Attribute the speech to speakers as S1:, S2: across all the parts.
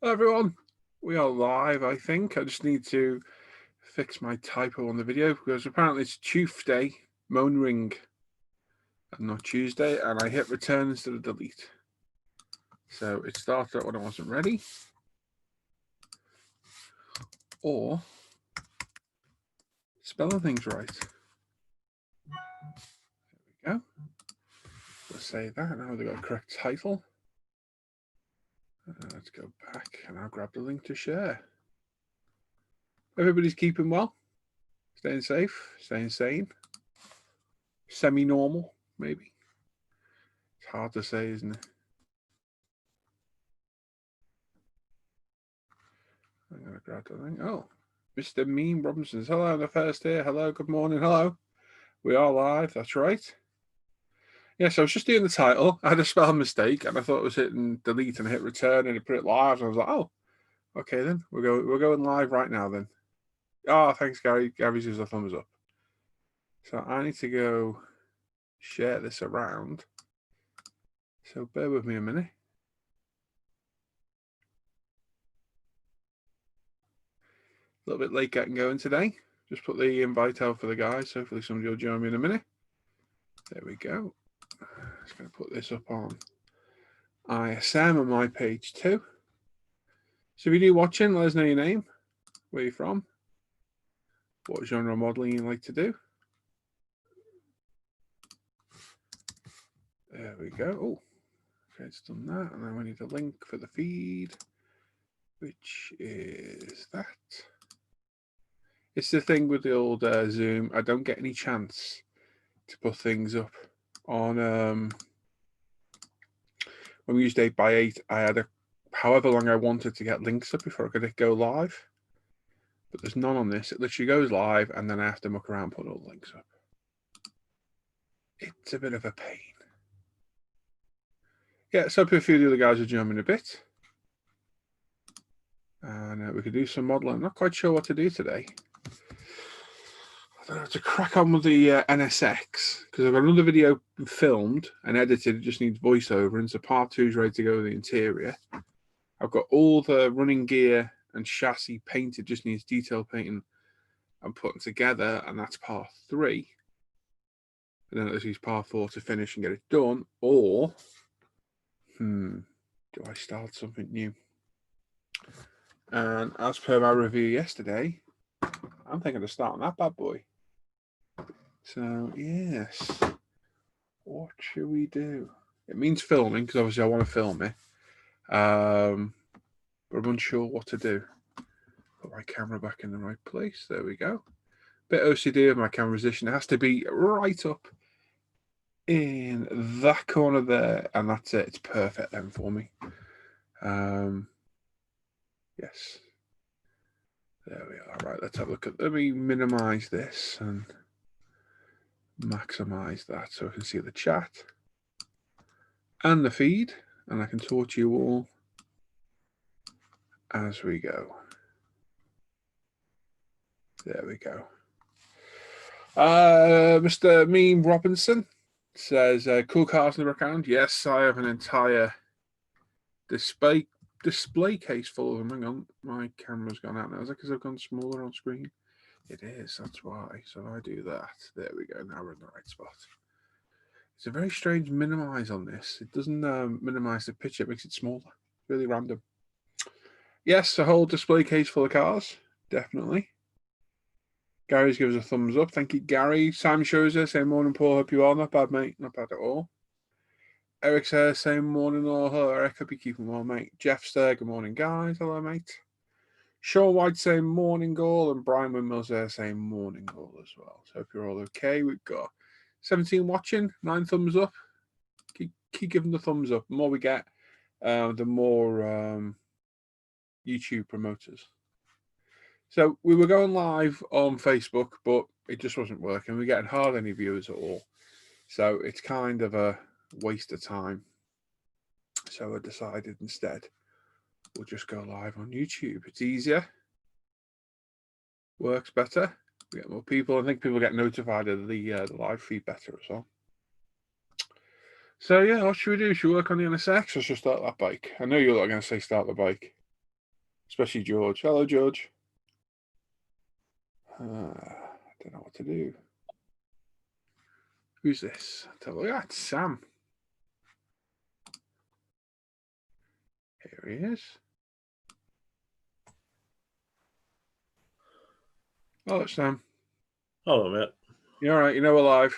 S1: Hello everyone, we are live. I think I just need to fix my typo on the video because apparently it's Tuesday, moan ring, and not Tuesday, and I hit return instead of delete. So it started out when I wasn't ready, or spelling things right. There we go. Let's save that. Now we've got a correct title. Let's go back and I'll grab the link to share. Everybody's keeping well, staying safe, staying sane, semi-normal, maybe. It's hard to say, isn't it? I'm going to grab the link. Oh, Mr. Meme Robinson. Hello, the first here. Hello, good morning. Hello. We are live. That's right. Yes, I was just doing the title. I had a spell mistake, and I thought it was hitting delete and hit return, and it put it live. And I was like, oh, okay, then we're going live right now. Then, oh, thanks, Gary. Gary's gives a thumbs up. So I need to go share this around. So bear with me a minute. A little bit late getting going today. Just put the invite out for the guys. Hopefully somebody will join me in a minute. There we go. Just going to put this up on ISM on my page too. So if you're watching, let us know your name, where you're from, what genre of modeling you like to do. There we go. Oh, okay, it's done that. And then we need a link for the feed, which is that. It's the thing with the old Zoom. I don't get any chance to put things up on when we used 8x8. I had however long I wanted to get links up before I could go live, but there's none on this. It literally goes live and then I have to muck around and put all the links up. It's a bit of a pain. Yeah, so a few of the other guys will join me in a bit, and we could do some modeling. I'm not quite sure what to do today. I don't know, to crack on with the NSX, because I've got another video filmed and edited. It just needs voiceover, and so part 2 is ready to go with the interior. I've got all the running gear and chassis painted, just needs detail painting and putting together, and that's part 3. And then there's part 4 to finish and get it done. Or, do I start something new? And as per my review yesterday, I'm thinking of starting that bad boy. So, yes. What should we do? It means filming, because obviously I want to film it. But I'm unsure what to do. Put my camera back in the right place. There we go. Bit OCD of my camera position. It has to be right up in that corner there, and that's it. It's perfect then for me. Yes. There we are. Right, let's have a look at. Let me minimize this and maximize that so I can see the chat and the feed, and I can talk to you all as we go. There we go. Mr. Meme Robinson says, cool cars in the background. Yes, I have an entire display case full of them. Hang on, my camera's gone out now. Is that because I've gone smaller on screen? It is, that's why. So I do that. There we go. Now we're in the right spot. It's a very strange minimize on this. It doesn't minimize the picture. It makes it smaller. Really random. Yes, a whole display case full of cars. Definitely. Gary's gives a thumbs up. Thank you, Gary. Sam shows us saying morning, Paul. Hope you are. Not bad, mate. Not bad at all. Eric's here saying morning all. Hello, Eric. Hope you keeping well, mate. Jeff's there. Good morning, guys. Hello, mate. Sean White saying morning all, and Brian Windmill's there saying morning all as well. So hope you're all okay. We've got 17 watching, 9 thumbs up. Keep giving the thumbs up. The more we get, the more YouTube promoters. So we were going live on Facebook, but it just wasn't working. We're getting hardly any viewers at all. So it's kind of a waste of time. So I decided instead we'll just go live on YouTube. It's easier. Works better. We get more people. I think people get notified of the live feed better as well. So yeah, what should we do? Should we work on the NSX or should we start that bike? I know you're not going to say start the bike. Especially George. Hello, George. I don't know what to do. Who's this? Look at that, Sam. Here he is. Oh, Sam.
S2: Hello, mate.
S1: You all right? You know we're live?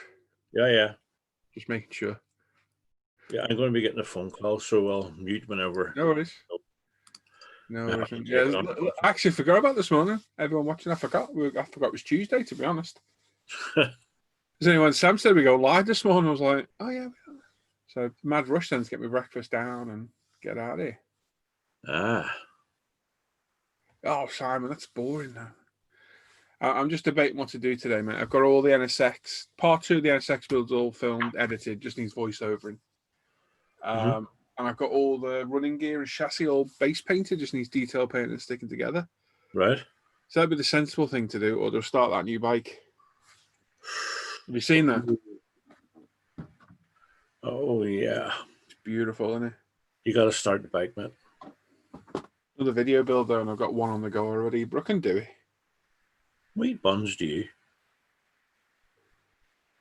S2: Yeah.
S1: Just making sure.
S2: Yeah, I'm going to be getting a phone call, so I'll mute whenever.
S1: No worries. No worries. Yeah, I actually forgot about this morning. Everyone watching, I forgot. I forgot it was Tuesday, to be honest. Because anyone, Sam said we go live this morning. I was like, oh, yeah. So, mad rush then to get my breakfast down and get out of here. Oh, Simon, that's boring now. I'm just debating what to do today, mate. I've got all the NSX, part 2 of the NSX builds all filmed, edited, just needs voiceovering. And I've got all the running gear and chassis all base painted, just needs detail paint and sticking together.
S2: Right.
S1: So that'd be the sensible thing to do, or just start that new bike. Have you seen that?
S2: Oh, yeah.
S1: It's beautiful, isn't it?
S2: You got to start the bike, mate.
S1: Another video build there, and I've got one on the go already. But I can do it.
S2: What buns do you?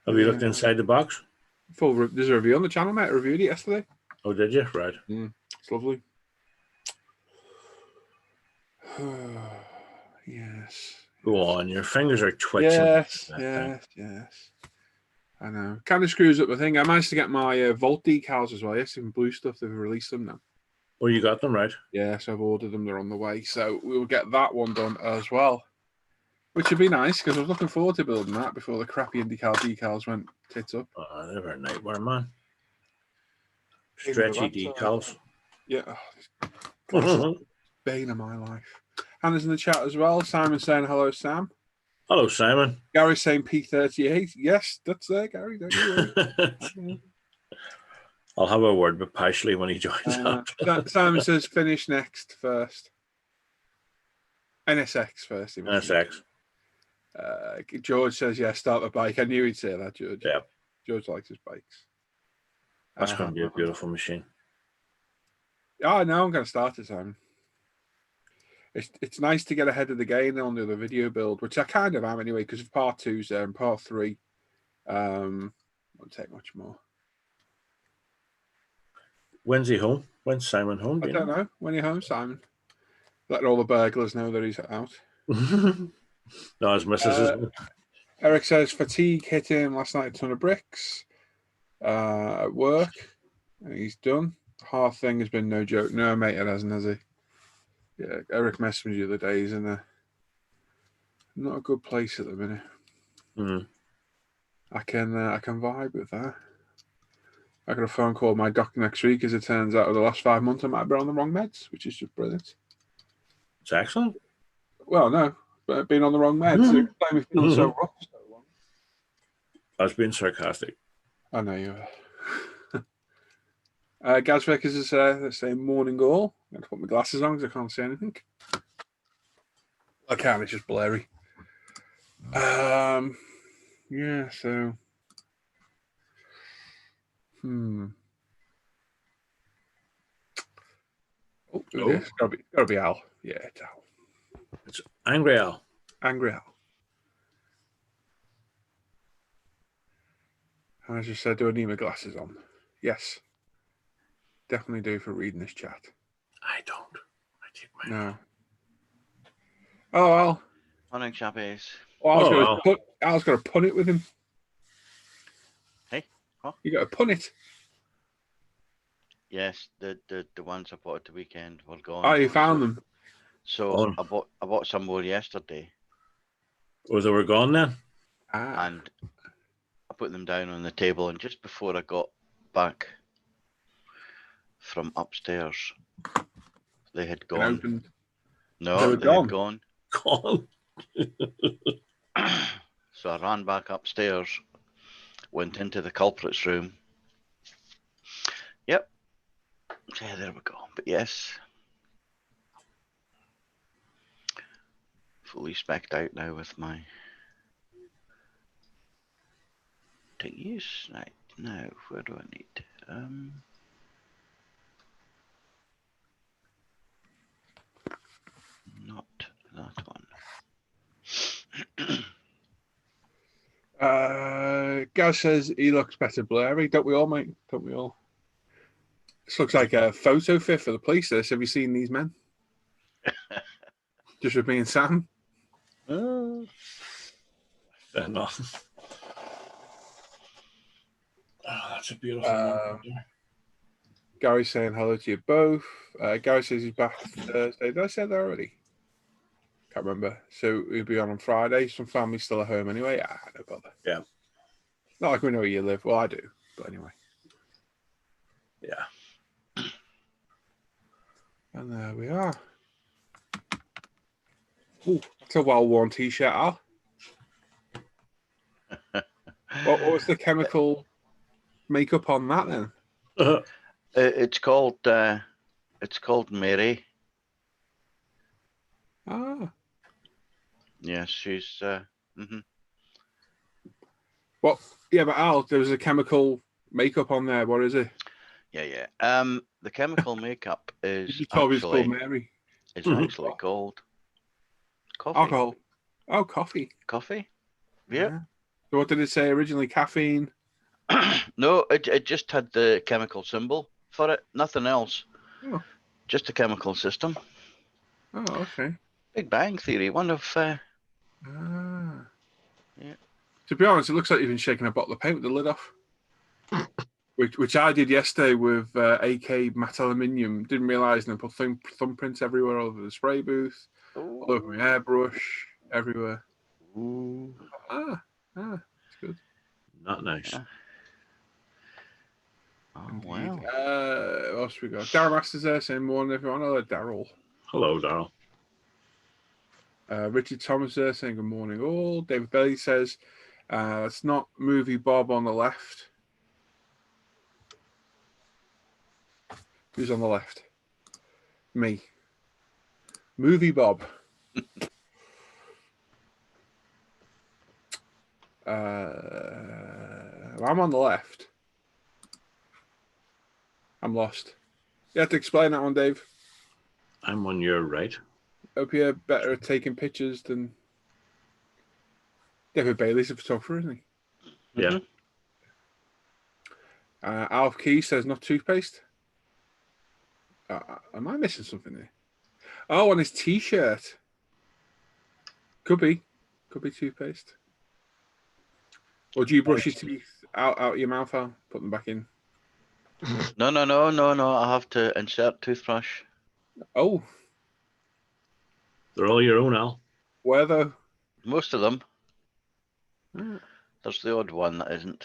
S2: Have you looked inside the box?
S1: There's a review on the channel, mate. I reviewed it yesterday.
S2: Oh, did you? Right.
S1: It's lovely. Yes.
S2: Go on, your fingers are twitching.
S1: Yes. I know. Kind of screws up the thing. I managed to get my Volt decals as well. Yes, some blue stuff. They've released them now.
S2: Oh, you got them, right?
S1: Yeah, so I've ordered them. They're on the way. So we'll get that one done as well. Which would be nice, because I was looking forward to building that before the crappy IndyCar decals went tits up.
S2: Oh, they were a nightmare, man. Stretchy decals.
S1: Yeah. Oh, bane of my life. Hannah's in the chat as well. Simon saying hello, Sam.
S2: Hello, Simon.
S1: Gary's saying P38. Yes, that's there, Gary. Don't you worry.
S2: I'll have a word with Pashley when he joins up.
S1: Simon says finish next first. NSX first.
S2: NSX.
S1: George says, yeah, start the bike. I knew he'd say that, George.
S2: Yeah.
S1: George likes his bikes.
S2: That's going to be a beautiful machine.
S1: Oh, no, I'm going to start it, Simon. It's nice to get ahead of the game on the other video build, which I kind of am anyway, because of part 2's there and part 3 won't take much more.
S2: When's he home? When's Simon home?
S1: I don't know. When are you home, Simon? Let all the burglars know that he's out.
S2: No, his missus is.
S1: Eric says fatigue hit him last night, a ton of bricks at work. He's done. The half thing has been no joke. No, mate, it hasn't, has he? Yeah, Eric messaged me the other day. He's in not a good place at the minute. I can vibe with that. I got a phone call with my doctor next week, as it turns out, over the last 5 months I might have been on the wrong meds, which is just brilliant.
S2: It's excellent.
S1: Well, no, but being on the wrong meds. So me feeling so rough so long.
S2: I was being sarcastic.
S1: I know you are. Gaz Vickers is saying morning all. I'm going to put my glasses on because I can't see anything. I can, it's just blurry. Yeah, so. Oh, it's got to be Al. Yeah, it's Al.
S2: It's Angry Al.
S1: Angry Al. I just said, do I need my glasses on? Yes. Definitely do for reading this chat.
S2: I don't. I take mine
S1: off. Oh, Al.
S3: Morning, chappies.
S1: Al's got to pun it with him.
S3: Hey? What?
S1: You got to pun it.
S3: Yes, the ones I bought at the weekend were gone.
S1: Oh, you found them?
S3: So I bought some more yesterday.
S2: Oh, they were gone then?
S3: And I put them down on the table, and just before I got back from upstairs, they had gone. No, they had gone.
S2: Gone.
S3: So I ran back upstairs, went into the culprit's room. Yep. Yeah, there we go. But yes, fully specced out now with my thingies. Right, now, where do I need?
S1: Gaz says he looks better blurry. Don't we all, mate? Don't we all? This looks like a photo fit for the police. This. Have you seen these men? Just with me and Sam.
S2: Fair enough. Oh, that's a beautiful one.
S1: Gary's saying hello to you both. Gary says he's back Thursday. Did I say that already? Can't remember. So he'll be on Friday. Some family's still at home anyway. No bother.
S2: Yeah.
S1: Not like we know where you live. Well, I do. But anyway.
S2: Yeah.
S1: And there we are. Ooh, that's a well-worn T-shirt, Al. What was the chemical makeup on that then?
S3: It's called Mary.
S1: Ah.
S3: Yes, she's.
S1: Well, yeah, but Al, there was a chemical makeup on there. What is it?
S3: Yeah. The chemical makeup is
S1: You told me it's called
S3: actually
S1: Mary.
S3: it's actually called coffee.
S1: Alcohol. Oh, coffee.
S3: Coffee. Yeah.
S1: So what did it say originally? Caffeine?
S3: No, it just had the chemical symbol for it. Nothing else.
S1: Oh.
S3: Just a chemical system.
S1: Oh, okay.
S3: Big Bang Theory. One of.
S1: Yeah. To be honest, it looks like you've been shaking a bottle of paint with the lid off. Which I did yesterday with AK matte aluminium. Didn't realise, and I put thumbprints everywhere all over the spray booth, all over my airbrush, everywhere.
S3: Ooh.
S1: It's good.
S2: Not nice.
S3: Yeah. Oh,
S1: Indeed.
S3: wow.
S1: What else we got? Darryl Masters there saying morning, everyone. Hello, Darryl.
S2: Hello, Darryl.
S1: Richard Thomas there saying good morning all. David Bailey says it's not movie Bob on the left. Who's on the left? Me. Movie Bob. I'm on the left. I'm lost. You have to explain that one, Dave.
S2: I'm on your right.
S1: Hope you're better at taking pictures than David Bailey's a photographer, isn't he?
S2: Yeah.
S1: Alf Key says not toothpaste. Am I missing something there? Oh, on his T-shirt. Could be toothpaste. Or do you brush your teeth out your mouth, Al? Put them back in.
S3: No. I have to insert toothbrush.
S1: Oh,
S2: They're all your own, Al.
S1: where though?
S3: Most of them.
S1: Mm.
S3: There's the odd one that isn't.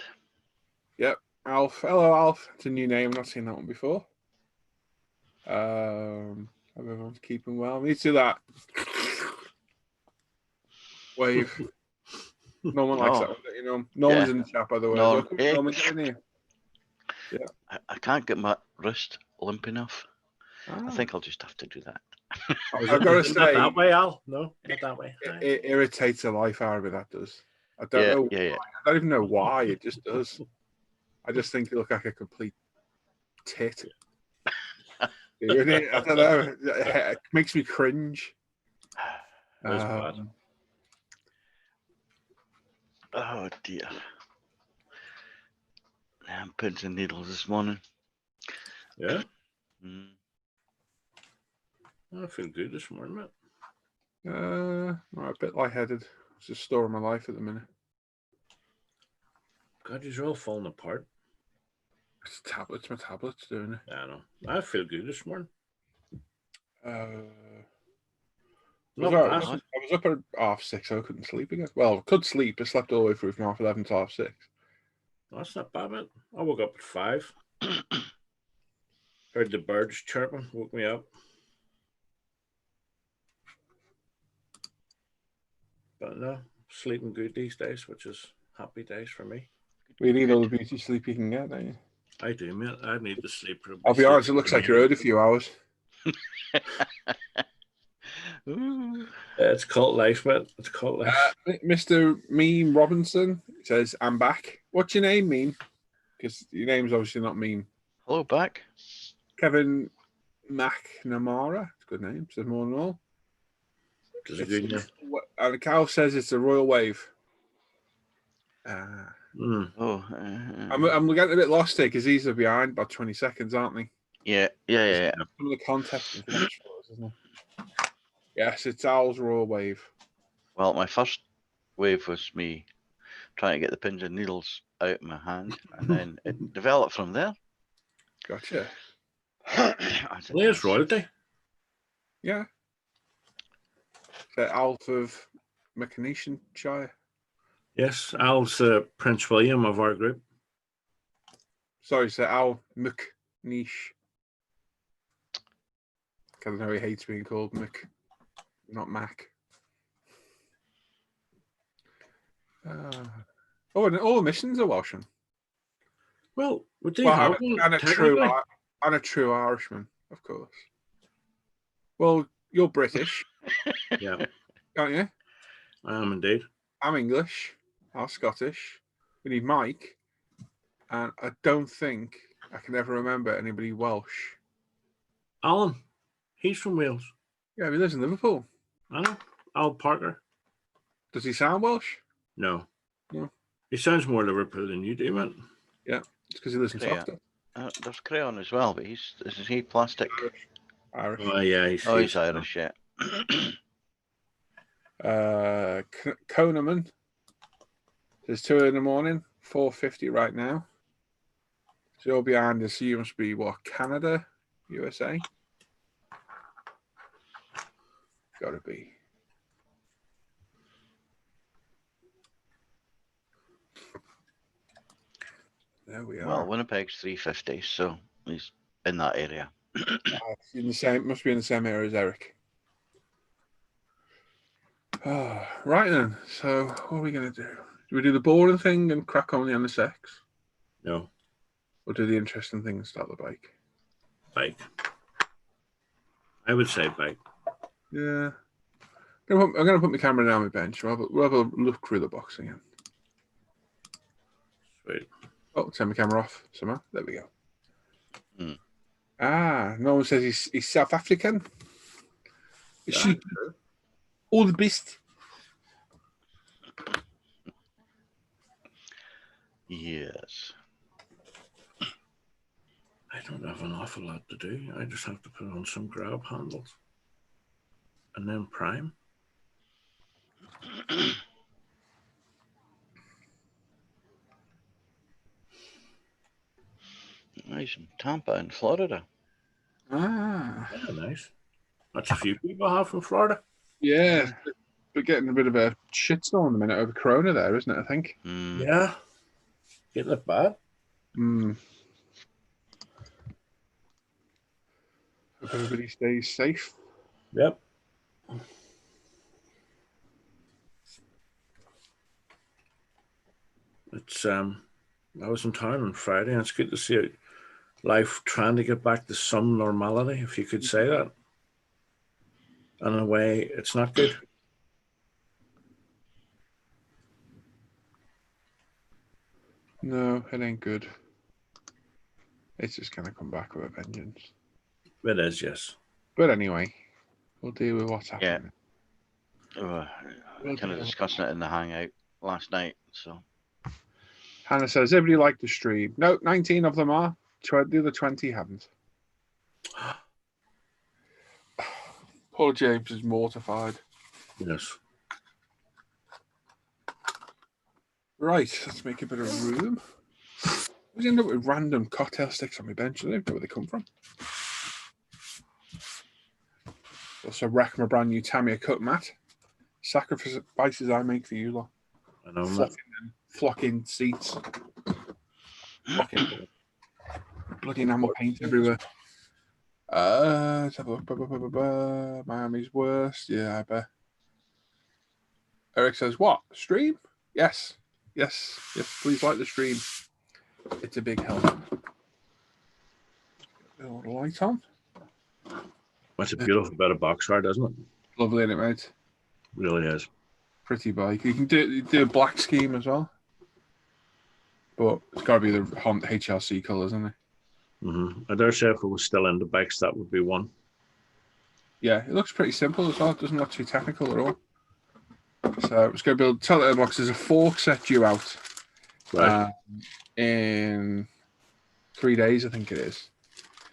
S1: Yep, Alf. Hello, Alf. It's a new name. I've not seen that one before. Everyone's keeping well. Me too. That wave. No one likes that one, you know. No one's in the chat, by the way.
S3: No,
S1: No one's in here. Yeah.
S3: I can't get my wrist limp enough. I
S1: Ah.
S3: think I'll just have to do that.
S1: I've got to say,
S2: Not that way, Al. No, not that way.
S1: it irritates the life out of me. That does. I don't know.
S3: Yeah.
S1: I don't even know why. It just does. I just think you look like a complete tit. I don't know. It makes me cringe.
S2: That's bad.
S3: Oh dear. I'm pins and needles this morning.
S2: Yeah. I feel good this morning, mate.
S1: I'm a bit lightheaded. It's just story of my life at the minute.
S2: God, you're all falling apart.
S1: It's tablets. My tablet's doing it.
S2: I know. I feel good this morning.
S1: I
S2: Not
S1: was
S2: bad.
S1: up at 6:30, so I couldn't sleep again. Well, I could sleep. I slept all the way through from 11:30 to 6:30.
S2: That's not bad, mate. I woke up at 5. Heard the birds chirping, woke me up. But no, sleeping good these days, which is happy days for me.
S1: We need all the beauty sleep you can get, don't you?
S2: I do, mate. I need to sleep.
S1: I'll be honest, it looks like you're owed a few hours.
S2: It's cult life, mate. It's cult life.
S1: Mr. Meme Robinson says, I'm back. What's your name, Meme? Because your name's obviously not Meme.
S3: Hello, back.
S1: Kevin McNamara. It's a good name. Says more than all.
S2: Does it good?
S1: And Cal says it's a Royal Wave.
S3: Oh,
S1: I'm getting a bit lost here because these are behind by 20 seconds, aren't they?
S3: yeah.
S1: Some of the context is lost for us, isn't it? Yes, it's Al's Royal Wave.
S3: Well, my first wave was me trying to get the pins and needles out of my hand, and then it developed from there.
S1: Gotcha.
S2: There's royalty.
S1: Yeah. The Alf of Shire.
S2: Yes, Al's Prince William of our group.
S1: Sorry, Sir Al McNeish. I know he hates being called Mc, not Mac. And all the missions are Welshman.
S2: Well, we do have one,
S1: and a true Irishman, of course. Well, you're British.
S2: Yeah.
S1: Aren't you?
S2: I am indeed.
S1: I'm English. I'm Scottish. We need Mike. And I don't think I can ever remember anybody Welsh.
S2: Alan, he's from Wales.
S1: Yeah, he lives in Liverpool.
S2: I know. Al Parker.
S1: Does he sound Welsh?
S2: No.
S1: No.
S2: He sounds more Liverpool than you do, man.
S1: Yeah, it's because he lives in
S3: Yeah.
S1: Southampton.
S3: There's Crayon as well, but is he plastic?
S1: Irish.
S2: Oh, yeah.
S3: He's Irish, yeah.
S1: Koneman. There's 2 in the morning, 4:50 right now. So you're behind us. You must be what? Canada, USA. Got to be. There we are.
S3: Well, Winnipeg's 350, so he's in that area.
S1: In the same, must be in the same area as Eric. Right then. So what are we gonna do? Do we do the boring thing and crack on the NSX?
S2: No.
S1: Or do the interesting thing and start the bike?
S2: Bike. I would say bike.
S1: Yeah. I'm gonna put my camera down my bench. We'll have a look through the box again.
S2: Sweet.
S1: Oh, turn my camera off somehow. There we go.
S3: Hmm.
S1: No one says he's South African. Is she all the best?
S3: Yes.
S2: I don't have an awful lot to do. I just have to put on some grab handles. And then prime.
S3: Nice in Tampa in Florida.
S1: Yeah,
S2: Nice. That's a few people have from Florida.
S1: Yeah. We're getting a bit of a shitstorm in a minute over Corona there, isn't it? I think.
S2: Yeah. Getting it bad.
S1: Hope everybody stays safe.
S2: Yep. It's I was in town on Friday, and it's good to see life trying to get back to some normality, if you could say that. And in a way, it's not good.
S1: No, it ain't good. It's just gonna come back with a vengeance.
S2: It is, yes.
S1: But anyway, we'll deal with what's happening.
S3: Kind of discussing it in the hangout last night. So
S1: Hannah says, everybody liked the stream. No, 19 of them are. The other 20 haven't. Poor James is mortified.
S2: Yes.
S1: Right, let's make a bit of room. I always end up with random cocktail sticks on my bench. I don't know where they come from. Also, wreck my brand new Tamiya cut mat. Sacrifices I make for you lot.
S2: I know,
S1: flocking seats. Bloody enamel paint everywhere. Let's have a look. Miami's worst. Yeah, I bet. Eric says, what? Stream? Yes. Please like the stream. It's a big help. A little light on.
S2: That's a beautiful bit of box art, isn't it?
S1: Lovely, isn't it, mate?
S2: It really is.
S1: Pretty bike. You can do a black scheme as well. But it's got to be the HRC colours, isn't it?
S2: I dare say if it was still into bikes, that would be one.
S1: Yeah, it looks pretty simple as well. It doesn't look too technical at all. So it's going to build. Tell it box. There's a fork set due out
S2: Right.
S1: in 3 days, I think it is.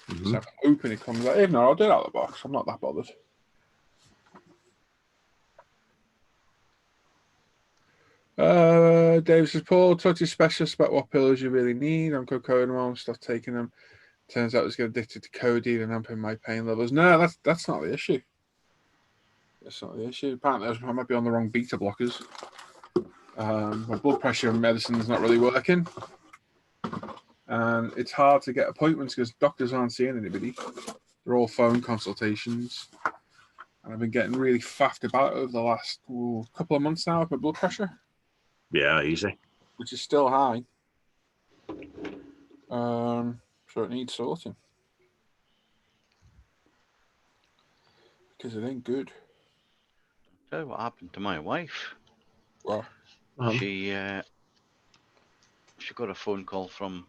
S2: Mm-hmm.
S1: So I'm hoping it comes out. If not, I'll do it out of the box. I'm not that bothered. Dave says, Paul, talk to your specialist about what pills you really need. I'm cocodamol, stop taking them. Turns out I was getting addicted to codeine and amping my pain levels. No, that's not the issue. That's not the issue. Apparently, I might be on the wrong beta blockers. My blood pressure medicine is not really working. And it's hard to get appointments because doctors aren't seeing anybody. They're all phone consultations. And I've been getting really faffed about over the last couple of months now with my blood pressure.
S2: Yeah, easy.
S1: Which is still high. So it needs sorting. Because it ain't good.
S3: Tell you what happened to my wife.
S1: Well,
S3: She got a phone call from.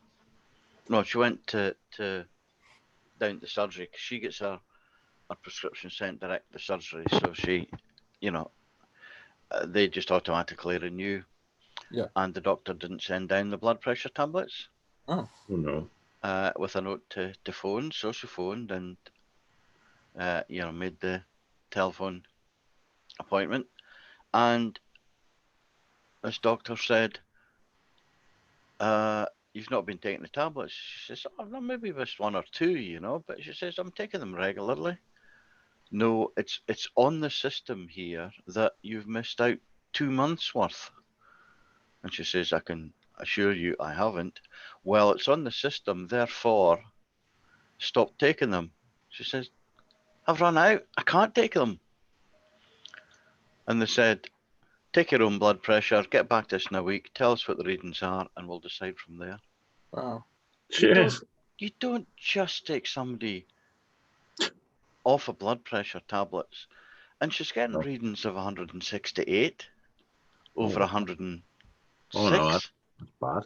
S3: No, she went to down to surgery because she gets her prescription sent direct to surgery. So she, they just automatically renew.
S1: Yeah.
S3: And the doctor didn't send down the blood pressure tablets.
S1: Oh
S2: no.
S3: With a note to phone. So she phoned and made the telephone appointment. And this doctor said, you've not been taking the tablets. She says, oh, no, maybe just one or two, but she says, I'm taking them regularly. No, it's on the system here that you've missed out 2 months worth. And she says, I can assure you I haven't. Well, it's on the system, therefore, stop taking them. She says, I've run out. I can't take them. And they said, take your own blood pressure, get back to us in a week, tell us what the readings are, and we'll decide from there.
S1: wow.
S3: You don't just take somebody off of blood pressure tablets. And she's getting readings of 168 over 106.
S2: Oh no, that's bad.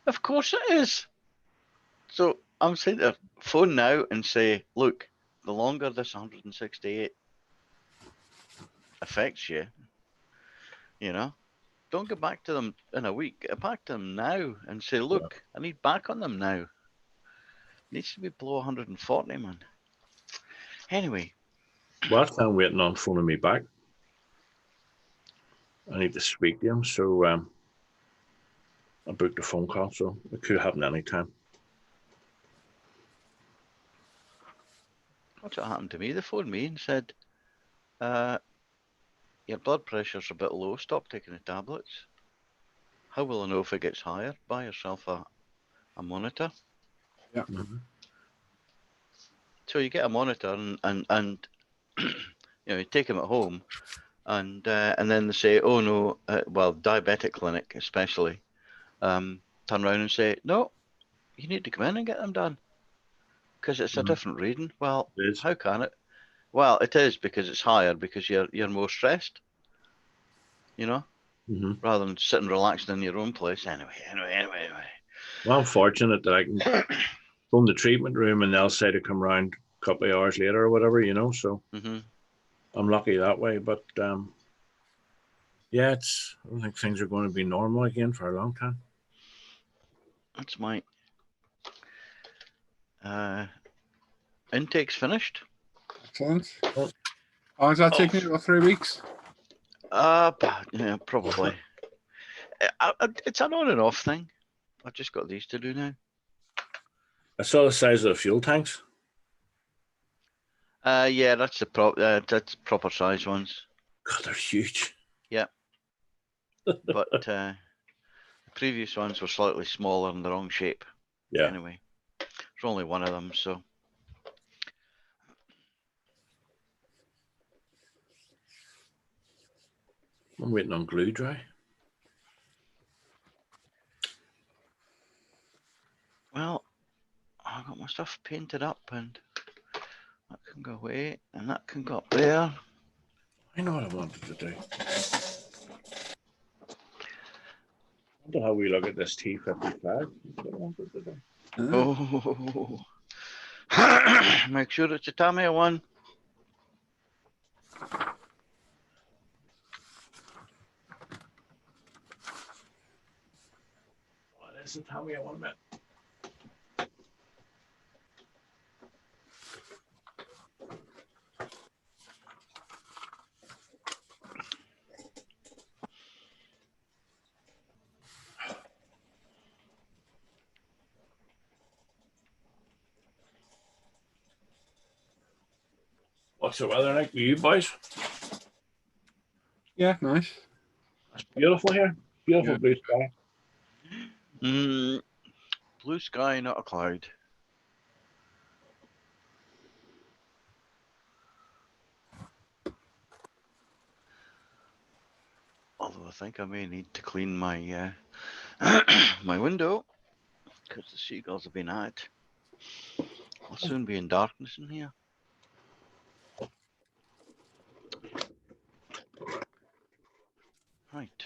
S3: Of course it is. So I'm saying to her, phone now and say, look, the longer this 168 affects you, don't get back to them in a week. Get back to them now and say, look, I need back on them now. It needs to be below 140, man. Anyway.
S2: Well, I'm waiting on phoning me back. I need to speak to him, so I booked a phone call, so it could happen anytime.
S3: That's what happened to me. They phoned me and said, your blood pressure's a bit low. Stop taking the tablets. How will I know if it gets higher? Buy yourself a monitor.
S1: Yeah.
S2: Mm-hmm.
S3: So you get a monitor and you take them at home, and then they say, oh no, diabetic clinic especially, turn around and say, no, you need to come in and get them done because it's a different reading. Well, how can it? Well, it is because it's higher because you're more stressed, rather than sitting relaxing in your own place. Anyway.
S2: Well, I'm fortunate that I can go in the treatment room and they'll say to come around a couple of hours later or whatever, so I'm lucky that way. But I don't think things are going to be normal again for a long time.
S3: That's my intake's finished.
S1: Excellent. How long is that taking? About 3 weeks?
S3: Yeah, probably. It's an on and off thing. I've just got these to do now.
S2: I saw the size of the fuel tanks.
S3: Yeah, that's that's proper size ones.
S2: God, they're huge.
S3: Yeah. But the previous ones were slightly smaller in the wrong shape.
S2: Yeah.
S3: Anyway, there's only one of them, so.
S2: I'm waiting on glue dry.
S3: Well, I got my stuff painted up, and that can go away, and that can go up there.
S2: I know what I wanted to do. I wonder how we look at this T55.
S3: Oh, make sure it's a Tamiya one.
S2: Listen, tell me, I want a minute. What's the weather like with you boys?
S1: Yeah, nice.
S2: It's beautiful here. Beautiful
S1: Yeah.
S2: blue sky.
S3: Blue sky, not a cloud. Although I think I may need to clean my my window because the seagulls have been at it. I'll soon be in darkness in here. Right.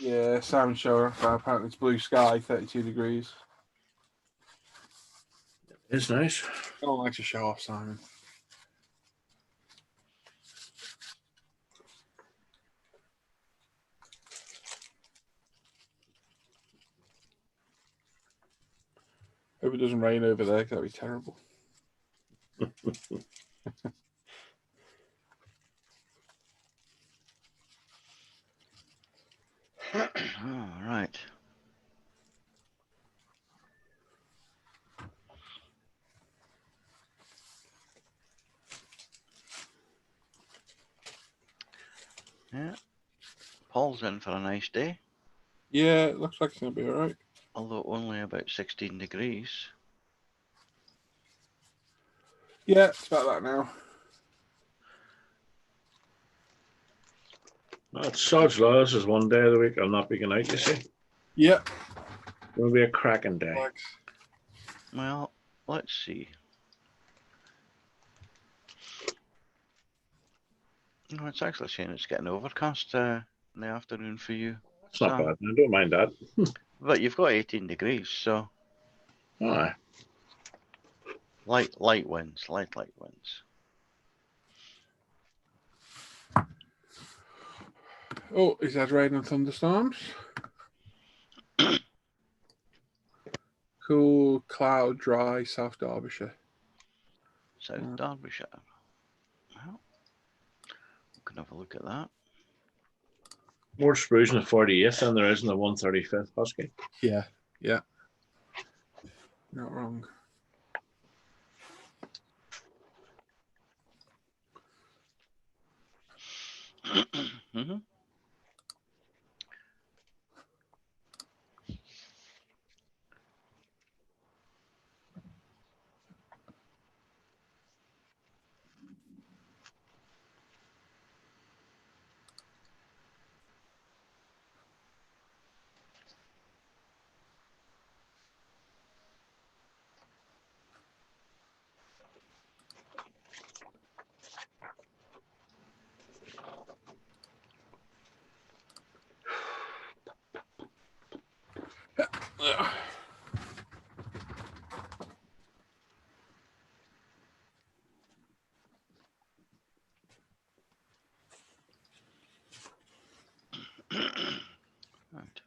S1: Yeah, Simon showing off. Apparently, it's blue sky, 32 degrees.
S2: It's nice.
S1: I don't like to show off, Simon. Hope it doesn't rain over there, 'cause that'd be terrible.
S3: All right. Yeah. Paul's in for a nice day,
S1: Yeah, it looks like it's going to be all right.
S3: although only about 16 degrees.
S1: Yeah, it's about that now.
S2: It's sod's law. This is one day of the week I'll not be going out, you see.
S1: Yeah.
S2: It'll be a cracking day.
S1: Thanks.
S3: Well, let's see. No, it's actually saying it's getting overcast in the afternoon for you.
S2: It's not
S3: Sam.
S2: bad. I don't mind that.
S3: But you've got 18 degrees, so
S2: Aye.
S3: light winds, light winds.
S1: Oh, is that rain and thunderstorms? Cool, cloud, dry, South Derbyshire.
S3: South Derbyshire. Well, we can have a look at that.
S2: More sprues in the 48th than there is in the 135th Husky.
S1: Yeah, yeah. Not wrong.
S3: Mm-hmm. Right.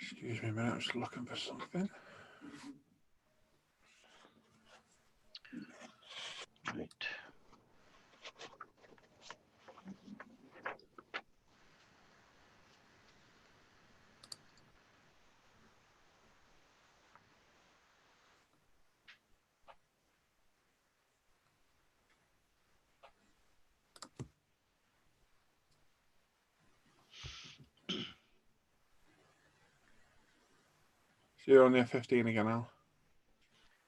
S1: Excuse me a minute, I'm just looking for something.
S3: Right.
S1: So you're on the F15 again, Al?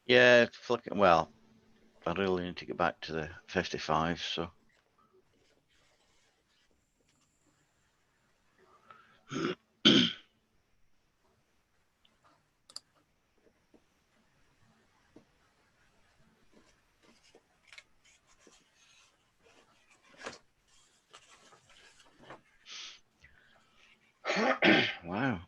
S3: Yeah, flicking. Well, I really need to get back to the 55, so. Wow.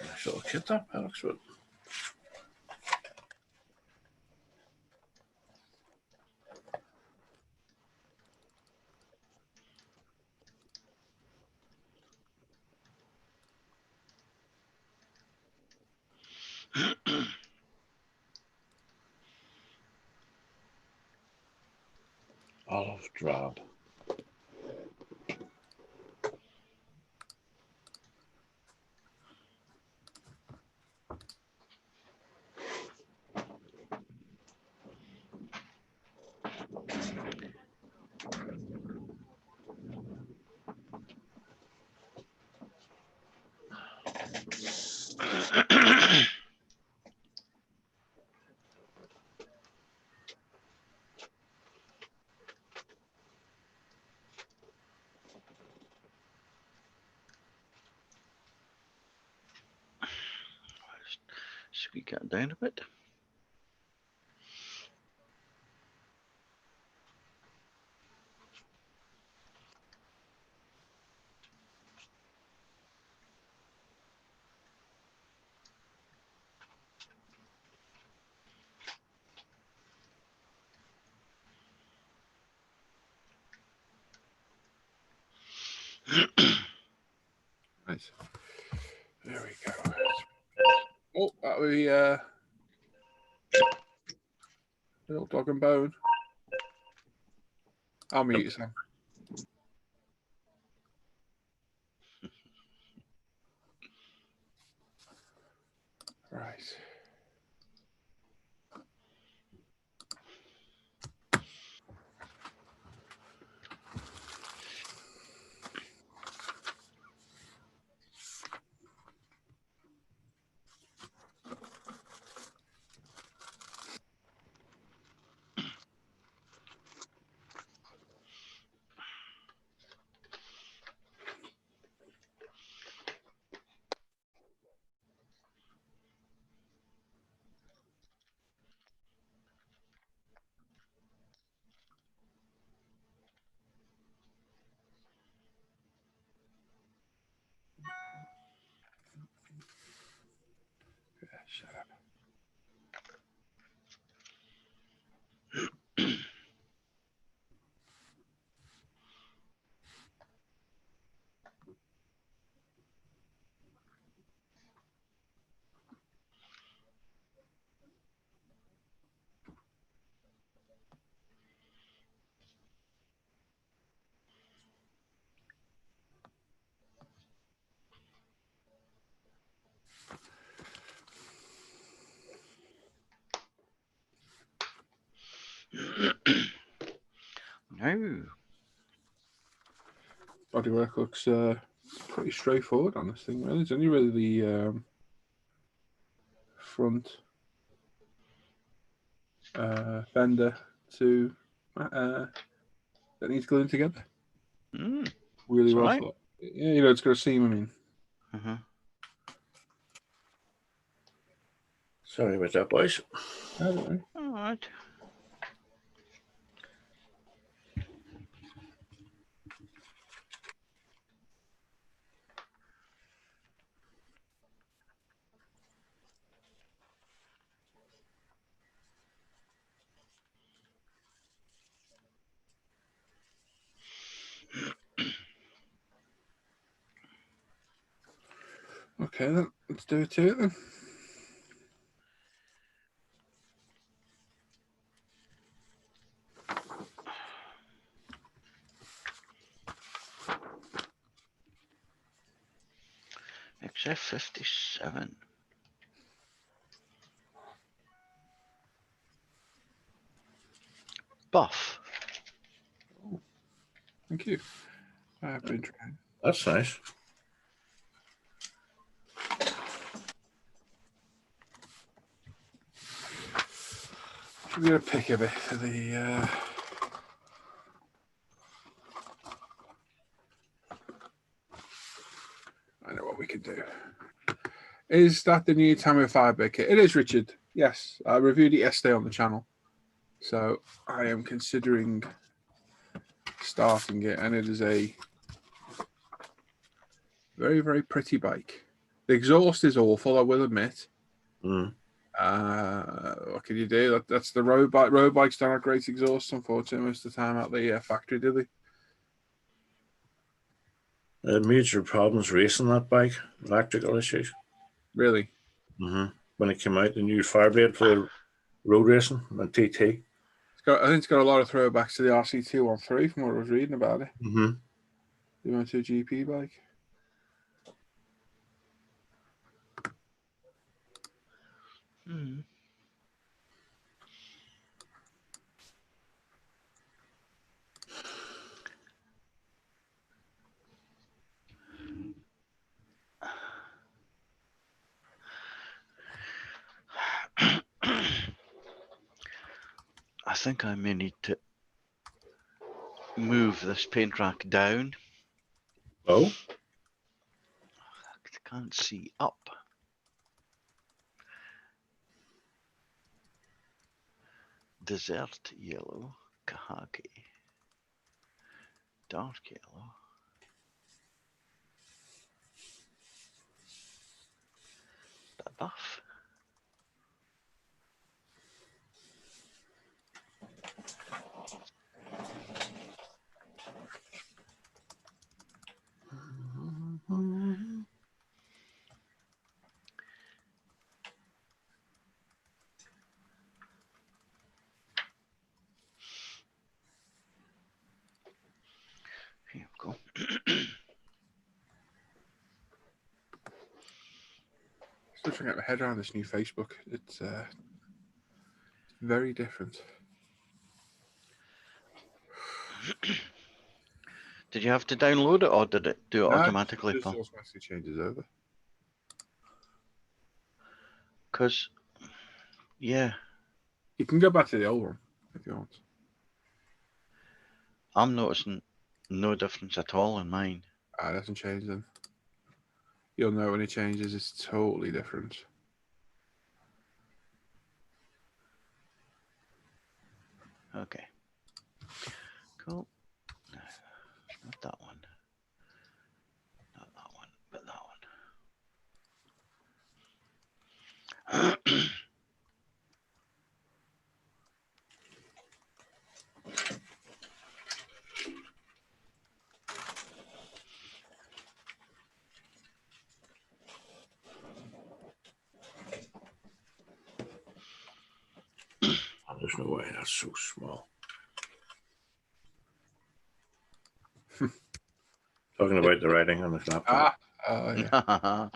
S2: Nice little kit that, Alex. But olive drab.
S3: Squeak that down a bit.
S1: Nice. There we go. Oh, that would be little dog and bone. I'll mute you, Sam. Right. Yeah, shut up.
S3: No.
S1: Bodywork looks pretty straightforward on this thing, really. It's only really the front fender to that needs gluing together. Really well
S3: right.
S1: thought. Yeah, you know, it's got a seam, I mean.
S2: Sorry about that, boys.
S1: I don't know.
S3: All right.
S1: Okay, then let's do it to it then.
S3: F57. Buff.
S1: Thank you. I've been trying.
S2: That's nice.
S1: Should we get a pick of it for the. I know what we could do. Is that the new Tamil Fiber kit? It is, Richard. Yes, I reviewed it yesterday on the channel. So I am considering starting it, and it is a very, very pretty bike. The exhaust is awful, I will admit.
S2: Mm.
S1: What can you do? That's the road bike. Road bikes don't have great exhaust, unfortunately, most of the time at the factory, do they?
S2: Major problems racing that bike, electrical issues.
S1: Really?
S2: Mm-hmm. When it came out, the new Fireblade for the road racing and TT.
S1: I think it's got a lot of throwbacks to the RC213 from what I was reading about it.
S2: Mm-hmm.
S1: The MotoGP bike.
S3: Hmm. I think I may need to move this paint rack down.
S2: Oh?
S3: I can't see up. Desert yellow, kahaki, dark yellow. That buff. Here we go.
S1: Still trying to get my head around this new Facebook. It's very different.
S3: Did you have to download it or did it do it
S1: No,
S3: automatically,
S1: it just
S3: Paul?
S1: automatically changes over.
S3: Because, yeah,
S1: You can go back to the old one if you want.
S3: I'm noticing no difference at all in mine.
S1: It doesn't change then. You'll know when it changes. It's totally different.
S3: Okay. Cool. No, not that one. Not that one, but that one.
S2: There's no way. That's so small. Talking about the writing on the laptop.
S1: Yeah.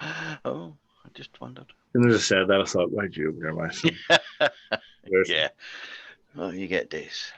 S3: Oh, I just wondered.
S2: As soon as I said that, I thought, why do you open your mouth?
S3: Yeah. Well, you get days.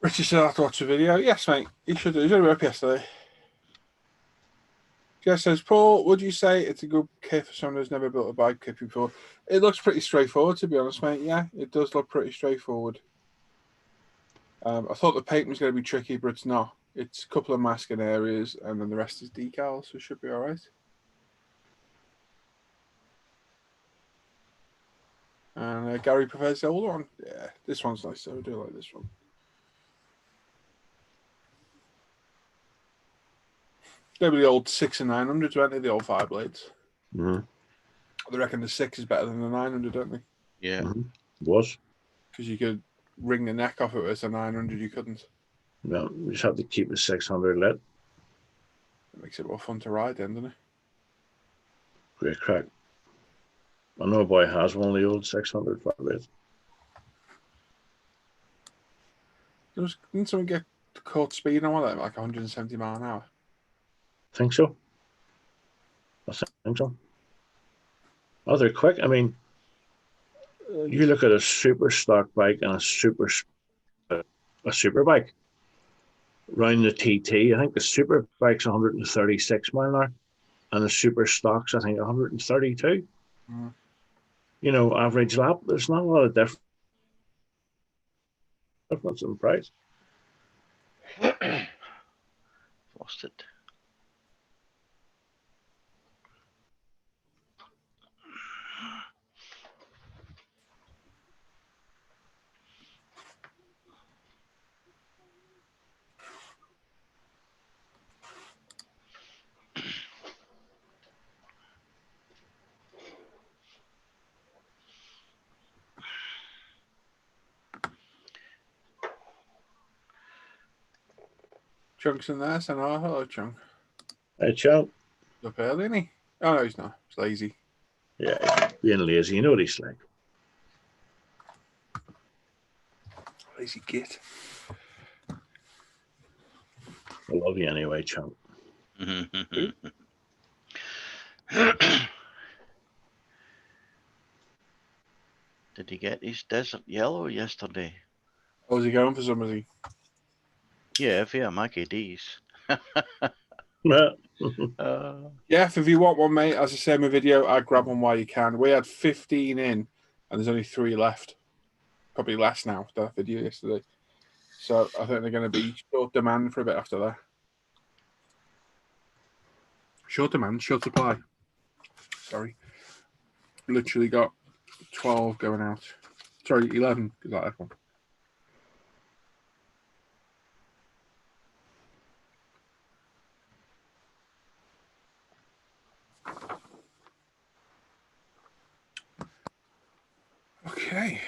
S1: Richard said I have to watch the video. Yes, mate. You should do. It was only up yesterday. Jess says, Paul, would you say it's a good kit for someone who's never built a bike kit before? It looks pretty straightforward, to be honest, mate. Yeah, it does look pretty straightforward. I thought the paint was going to be tricky, but it's not. It's a couple of masking areas, and then the rest is decal, so it should be all right. And Gary prefers the older one. Yeah, this one's nice, so I do like this one. They were the old 6 and 900s, weren't they? The old 5 blades.
S2: Mm-hmm.
S1: They reckon the 6 is better than the 900, don't they?
S3: Yeah.
S2: Mm-hmm. Was.
S1: Because you could wring the neck off it, whereas the 900 you couldn't.
S2: No, you just have to keep the 600 lit.
S1: It makes it more fun to ride then, doesn't it?
S2: Great crack. I know a boy has one of the old 600 blades.
S1: Didn't someone get caught speeding on one of them, like 170 miles an hour?
S2: Think so? I think so. Oh, they're quick. I mean, you look at a super stock bike and a super bike. Round the TT, I think the super bike's 136 mile an hour, and the super stocks, I think, 132.
S1: Mm.
S2: You know, average lap. There's not a lot of difference in price.
S3: Lost it.
S1: Chunk's in there, so no, hello, Chunk.
S2: Hey, Chunk.
S1: Up early, isn't he? Oh, no, he's not. He's lazy.
S2: Yeah, being lazy. You know what he's like.
S1: Lazy git.
S2: I love you anyway, Chunk.
S3: Did he get his desert yellow yesterday?
S1: Oh, was he going for some of the...
S3: Yeah, via Maggie D's.
S1: Yeah, if you want one, mate, as I say in my video, I'd grab one while you can. We had 15 in, and there's only 3 left. Probably less now after that video yesterday. So I think they're going to be short demand for a bit after that. Short demand, short supply. Sorry. Literally got 12 going out. Sorry, 11, because I had one. Okay.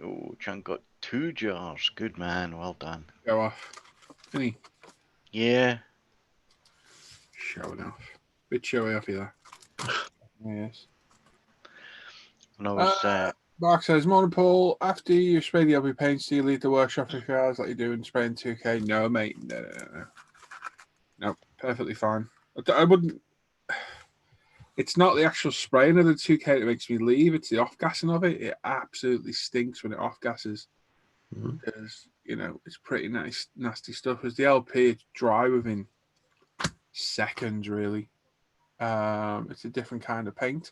S3: Oh, Chunk got 2 jars. Good man, well done.
S1: Go off. Any
S3: Yeah.
S1: showing off. Bit showy off you there. Yes.
S3: When I was
S1: Mark says, morning, Paul. After you spray the LP paints, do you leave the workshop for a few hours like you do in spraying 2K? No, mate. No. No, perfectly fine. I wouldn't. It's not the actual spraying of the 2K that makes me leave. It's the off-gassing of it. It absolutely stinks when it off-gasses. Because, you know, it's pretty nice, nasty stuff. As the LP, it's dry within seconds, really. It's a different kind of paint.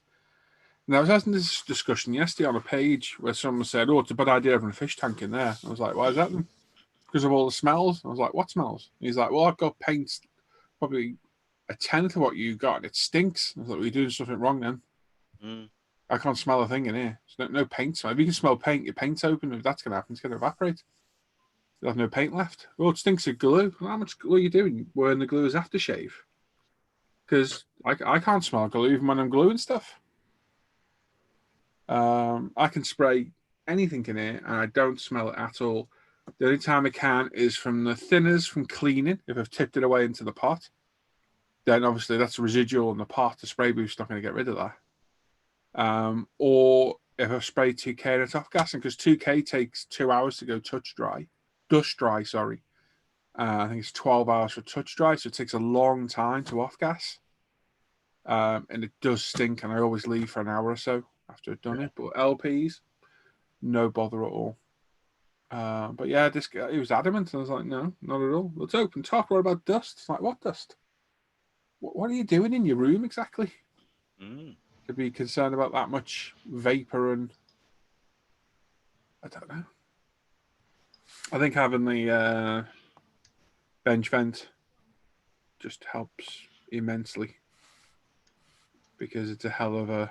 S1: And I was having this discussion yesterday on a page where someone said, oh, it's a bad idea having a fish tank in there. I was like, why is that then? Because of all the smells. I was like, what smells? He's like, well, I've got paint probably a tenth of what you got, and it stinks. I was like, well, you're doing something wrong then. I can't smell a thing in here. There's no paint smell. If you can smell paint, your paint's open. If that's going to happen, it's going to evaporate. You'll have no paint left. Well, it stinks of glue. Well, how much glue are you doing wearing the glue as aftershave? Because I can't smell glue even when I'm gluing stuff. I can spray anything in here and I don't smell it at all. The only time I can is from the thinners from cleaning, if I've tipped it away into the pot. then obviously that's residual on the pot. The spray boost's not going to get rid of that. Or if I spray 2K and it's off gassing, because 2K takes 2 hours to go dust dry, sorry. I think it's 12 hours for touch dry, so it takes a long time to off gas. And it does stink, and I always leave for an hour or so after I've done it. But LPs, no bother at all. But yeah, this guy, he was adamant, and I was like, no, not at all. Let's open top. What about dust? It's like, what dust? What are you doing in your room exactly? To be concerned about that much vapor, and I don't know. I think having the bench vent just helps immensely, because it's a hell of a...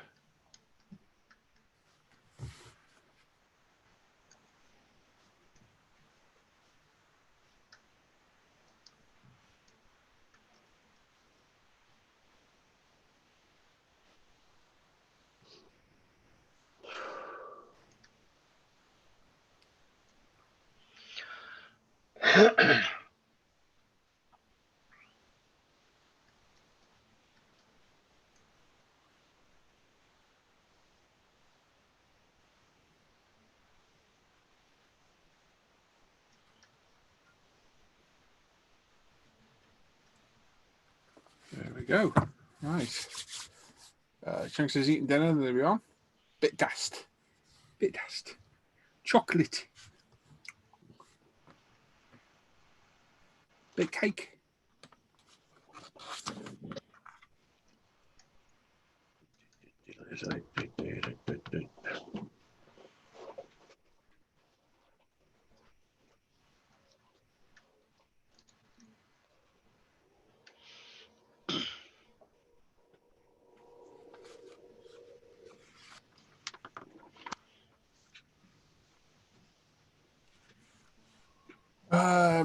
S1: There we go. Right. Chunks is eating dinner. There we are. Bit dust. Chocolate. Bit cake.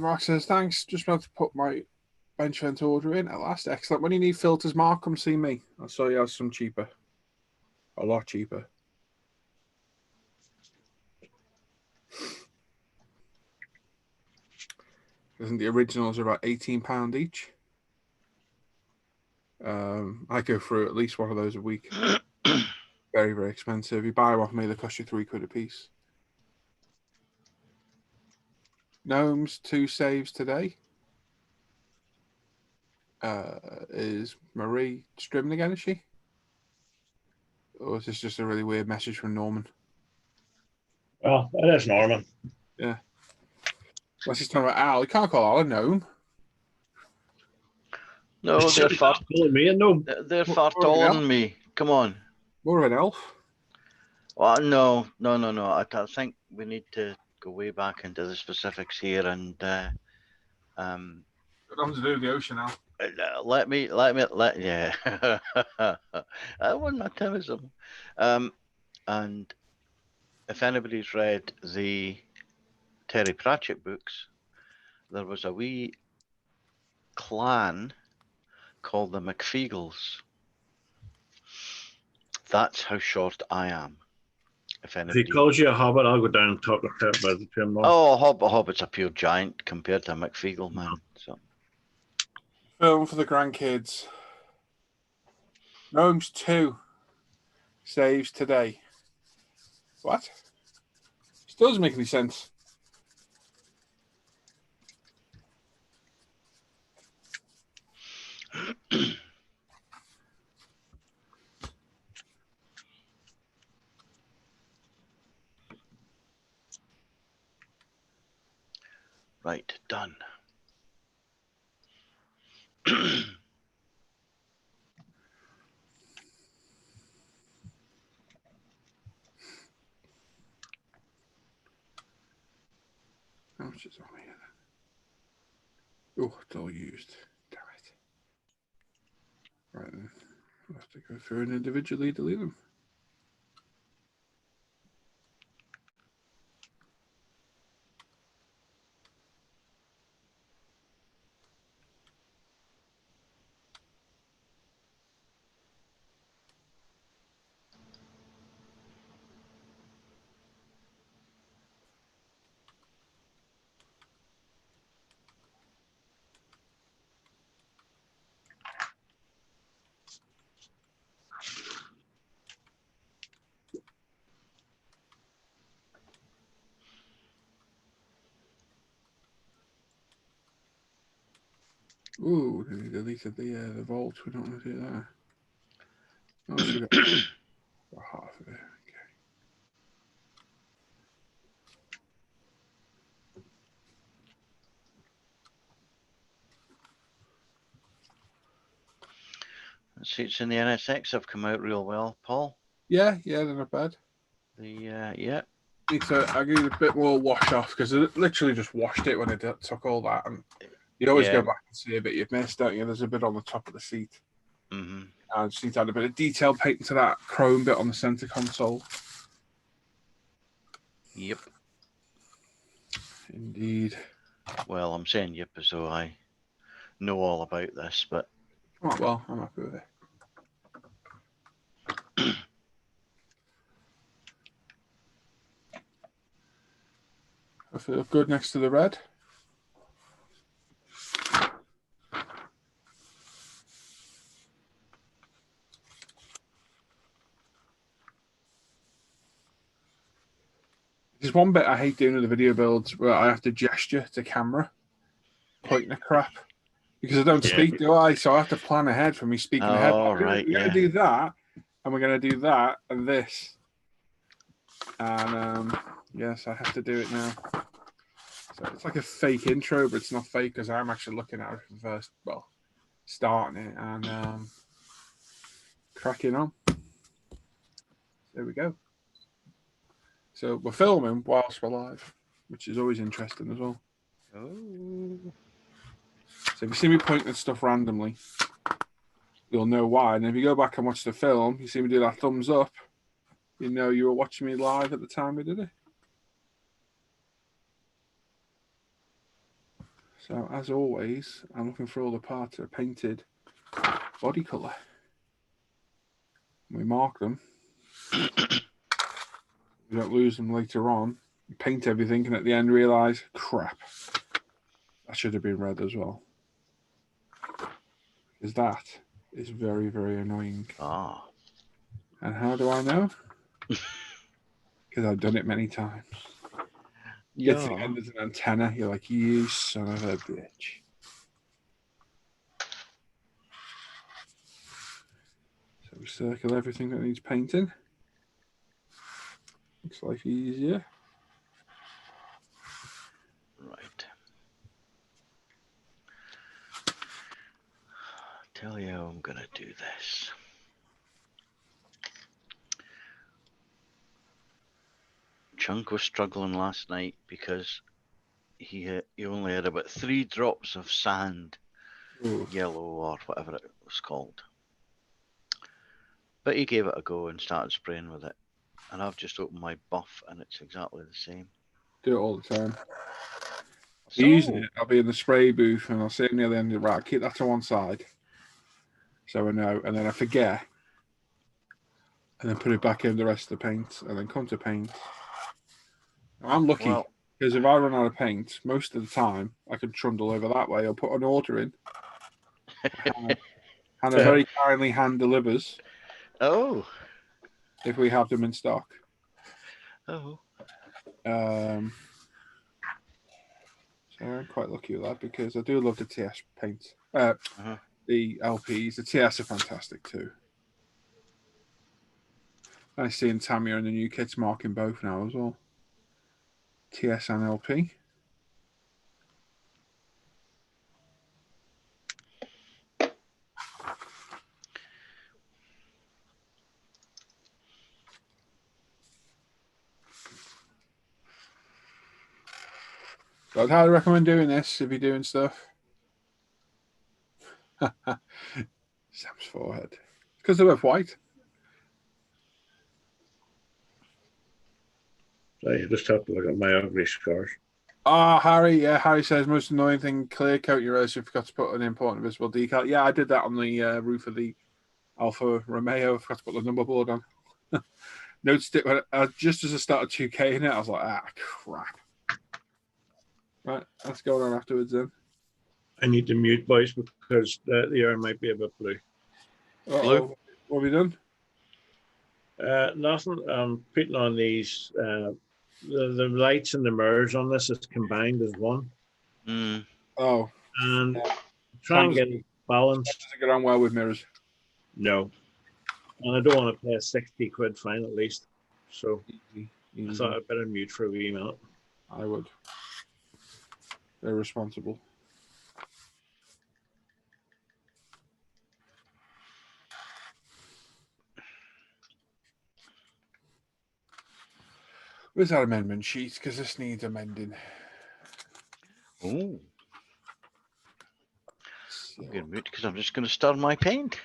S1: Mark says, thanks. Just about to put my bench vent order in at last. Excellent. When you need filters, Mark, come see me. I'll show you some cheaper. A lot cheaper. I think the originals are about £18 each. I go through at least one of those a week. Very, very expensive. You buy them off me, they cost you £3 a piece. Gnomes, 2 saves today. Is Marie streaming again, is she? Or is this just a really weird message from Norman?
S2: Well, it is Norman.
S1: Yeah. Unless he's talking about Al. You can't call Al a gnome.
S3: No, they're far.
S2: Me a gnome.
S3: They're far taller than me. Come on.
S1: More of an elf.
S3: Well, no. I think we need to go way back into the specifics here, and
S1: Got nothing to do with the ocean, Al.
S3: yeah. I want my Timism. And if anybody's read the Terry Pratchett books, there was a wee clan called the McFeagles. That's how short I am. If
S2: he calls you a hobbit, I'll go down and talk about the him.
S3: Oh, Hobbit's a pure giant compared to a McFeagle, man. So.
S1: Film for the grandkids. Gnomes 2 saves today. What? Still doesn't make any sense.
S3: Right, done.
S1: How much is on here? Oh, it's all used. Damn it. Right then. I'll have to go through and individually delete them. Ooh, they deleted the vault. We don't want to do that. Oh, so we got half of it. Okay.
S3: Seats in the NSX have come out real well, Paul.
S1: Yeah, they're not bad.
S3: Yeah.
S1: I need a bit more wash off because I literally just washed it when I took all that. And you always go back and see a bit you've missed, don't you? There's a bit on the top of the seat.
S3: Mm-hmm.
S1: I just need to add a bit of detail paint to that chrome bit on the center console.
S3: Yep.
S1: Indeed.
S3: Well, I'm saying yep as though I know all about this, but...
S1: Oh, well, I'm happy with it. I feel good next to the red. There's one bit I hate doing with the video builds where I have to gesture to camera, pointing at crap. Because I don't speak, do I? So I have to plan ahead for me speaking ahead.
S3: Oh, right,
S1: we're going to do that, and we're going to do that, and this. And yes, I have to do it now. So it's like a fake intro, but it's not fake because I'm actually looking at it for the first, well, starting it and cracking on. There we go. So we're filming whilst we're live, which is always interesting as well.
S3: Oh.
S1: So if you see me pointing at stuff randomly, you'll know why. And if you go back and watch the film, you see me do that thumbs up, you know you were watching me live at the time we did it. So as always, I'm looking for all the parts that are painted body colour. We mark them. We don't lose them later on. We paint everything and at the end realise, crap, that should have been red as well. Because that is very, very annoying.
S3: Ah.
S1: And how do I know? Because I've done it many times. You get to the end as an antenna, you're like, you son of a bitch. So we circle everything that needs painting. Makes life easier.
S3: Right. Tell you how I'm gonna do this. Chunk was struggling last night because he only had about 3 drops of sand, yellow or whatever it was called. But he gave it a go and started spraying with it. And I've just opened my buff and it's exactly the same.
S1: Do it all the time. So, using it, I'll be in the spray booth and I'll sit near the end of the right, keep that to one side. So I know, and then I forget. And then put it back in the rest of the paint and then come to paint. I'm lucky because if I run out of paint, most of the time I can trundle over that way or put an order in. And a very kindly hand delivers.
S3: Oh.
S1: If we have them in stock.
S3: Oh.
S1: So I'm quite lucky with that because I do love the TS paint. The LPs, the TS are fantastic too. Nice seeing Tamiya and the new kits marking both now as well. TS and LP. But I'd highly recommend doing this if you're doing stuff. Sam's forehead. Because they're both white.
S2: So you just have to look at my ugly scars.
S1: Harry. Yeah, Harry says most annoying thing: clear coat your rose. You forgot to put an important visible decal. Yeah, I did that on the roof of the Alfa Romeo. I forgot to put the number board on. Noticed it when just as I started 2K in it. I was like, crap. Right, let's go on afterwards then.
S2: I need to mute boys because the air might be a bit blue.
S3: Blue?
S1: What have we done?
S2: Nothing. I'm putting on these. The lights and the mirrors on this is combined as one.
S3: Mm.
S1: Oh.
S2: And try and get it balanced.
S1: Does it get on well with mirrors?
S2: No. And I don't want to pay a 60 quid fine at least. So I thought I'd better mute for a wee minute.
S1: I would. They're responsible. Where's that amendment sheet? Because this needs amending.
S3: Oh,
S1: So,
S3: I'm going to mute because I'm just going to stir my paint.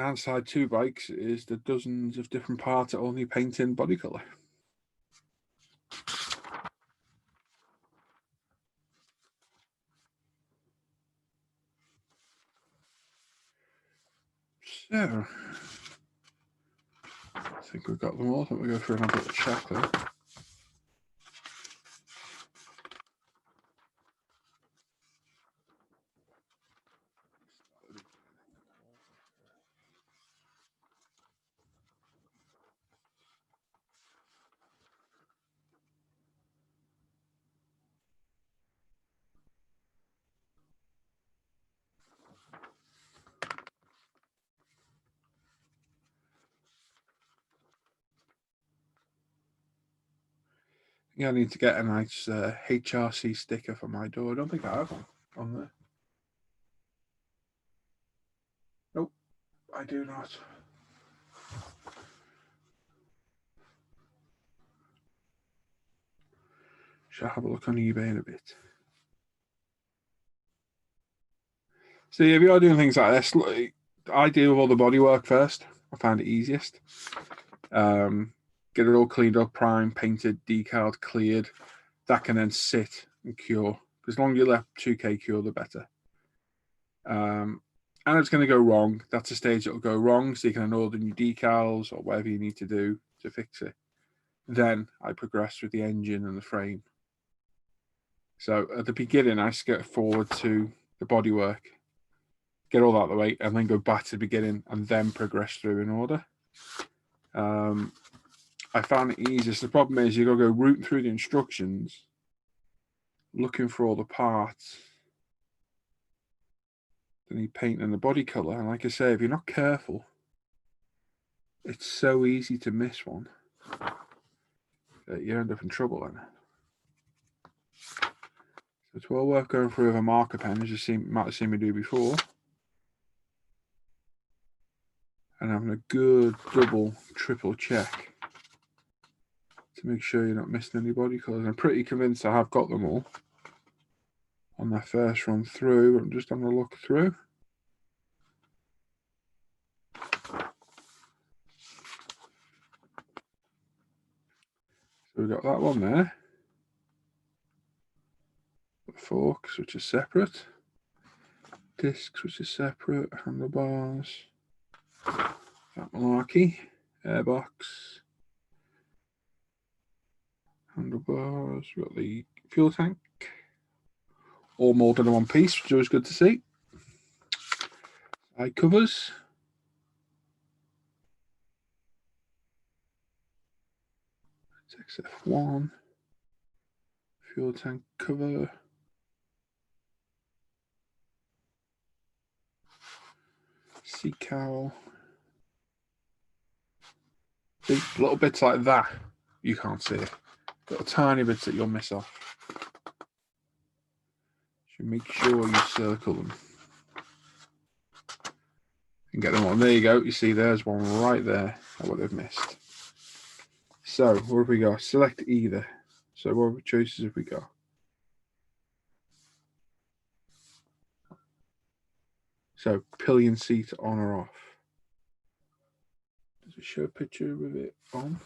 S1: downside to bikes is the dozens of different parts that only paint in body colour. So, I think we've got them all. I think we'll go for another check there. Yeah, I need to get a nice HRC sticker for my door. I don't think I have one on there. Nope, I do not. Shall have a look on eBay in a bit. So if you are doing things like this, I deal with all the bodywork first. I find it easiest. Get it all cleaned up, primed, painted, decaled, cleared. That can then sit and cure. As long as you let 2K cure, the better. And it's going to go wrong. That's a stage that will go wrong. So you can order new decals or whatever you need to do to fix it. Then I progress with the engine and the frame. So at the beginning, I skip forward to the bodywork, get all that out of the way, and then go back to the beginning and then progress through in order. I found it easiest. The problem is you've got to go rooting through the instructions, looking for all the parts. Then you paint in the body colour. And like I say, if you're not careful, it's so easy to miss one that you end up in trouble then. So it's well worth going through with a marker pen, as you might have seen me do before. And having a good double, triple check to make sure you're not missing any body colours. I'm pretty convinced I have got them all on my first run through. I'm just having a look through. So we've got that one there. The forks, which is separate. Discs, which is separate. Handlebars. That malarkey. Airbox. Handlebars. We've got the fuel tank. All moulded in one piece, which is always good to see. Side covers. XF1. Fuel tank cover. Sea cowl. See, little bits like that, you can't see it. Little tiny bits that you'll miss off. So make sure you circle them. And get them on. There you go. You see there's one right there. I would have missed. So what have we got? Select either. So what choices have we got? So pillion seat on or off. Does it show a picture with it on?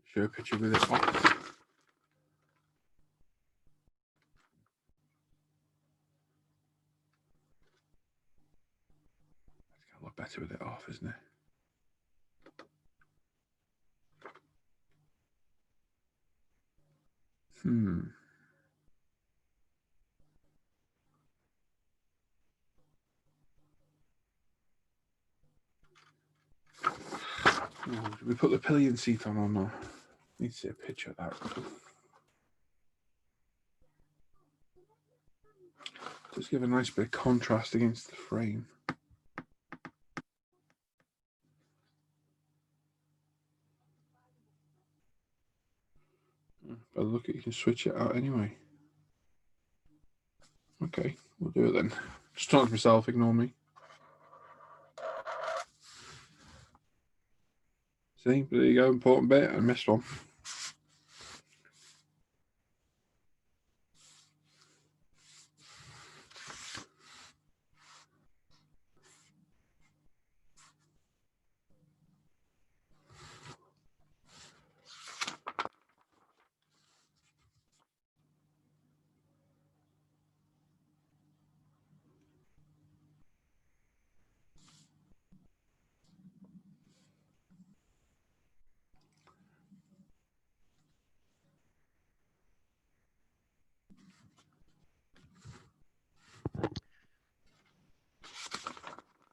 S1: Show a picture with it off. It's got a lot better better with it off, isn't it? Oh, did we put the pillion seat on or not? Need to see a picture of that. Just give a nice bit of contrast against the frame. But look, you can switch it out anyway. Okay, we'll do it then. Just talking to myself, ignore me. See, but there you go, important bit. I missed one.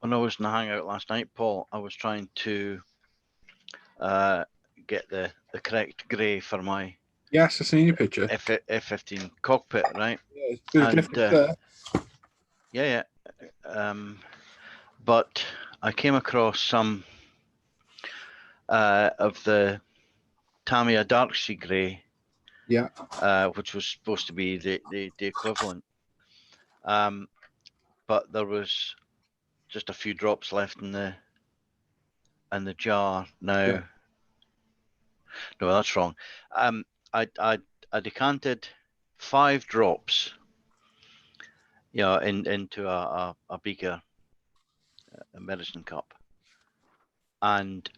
S3: When I was in the hangout last night, Paul, I was trying to get the correct grey for my
S1: Yes, I've seen your picture.
S3: F-15 cockpit, right?
S1: Yeah, it's a bit of difference there.
S3: Yeah. But I came across some of the Tamiya Dark Sea Grey,
S1: Yeah.
S3: which was supposed to be the equivalent. But there was just a few drops left in the jar now.
S1: Yeah.
S3: No, that's wrong. I decanted 5 drops, into a beaker, a medicine cup, and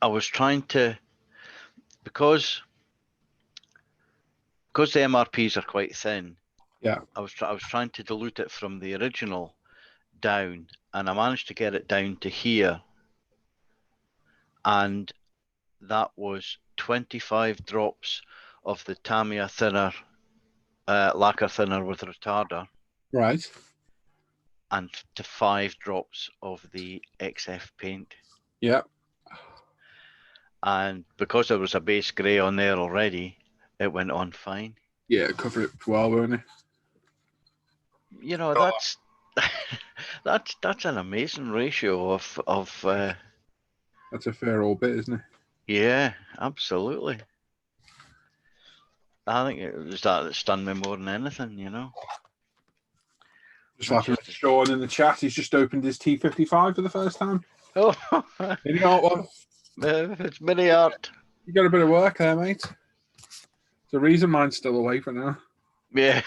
S3: I was trying to, because the MRPs are quite thin.
S1: Yeah.
S3: I was trying to dilute it from the original down, and I managed to get it down to here, and that was 25 drops of the Tamiya thinner, lacquer thinner with retarder,
S1: Right.
S3: and to 5 drops of the XF paint.
S1: Yeah.
S3: And because there was a base grey on there already, it went on fine.
S1: Yeah, cover it well, won't it?
S3: That's that's an amazing ratio of
S1: That's a fair old bit, isn't it?
S3: yeah, absolutely. I think it was that stunned me more than anything,
S1: Just like Sean in the chat, he's just opened his T55 for the first time.
S3: Oh,
S1: You got one?
S3: It's mini art.
S1: You got a bit of work there, mate. The reason mine's still away for now.
S3: Yeah.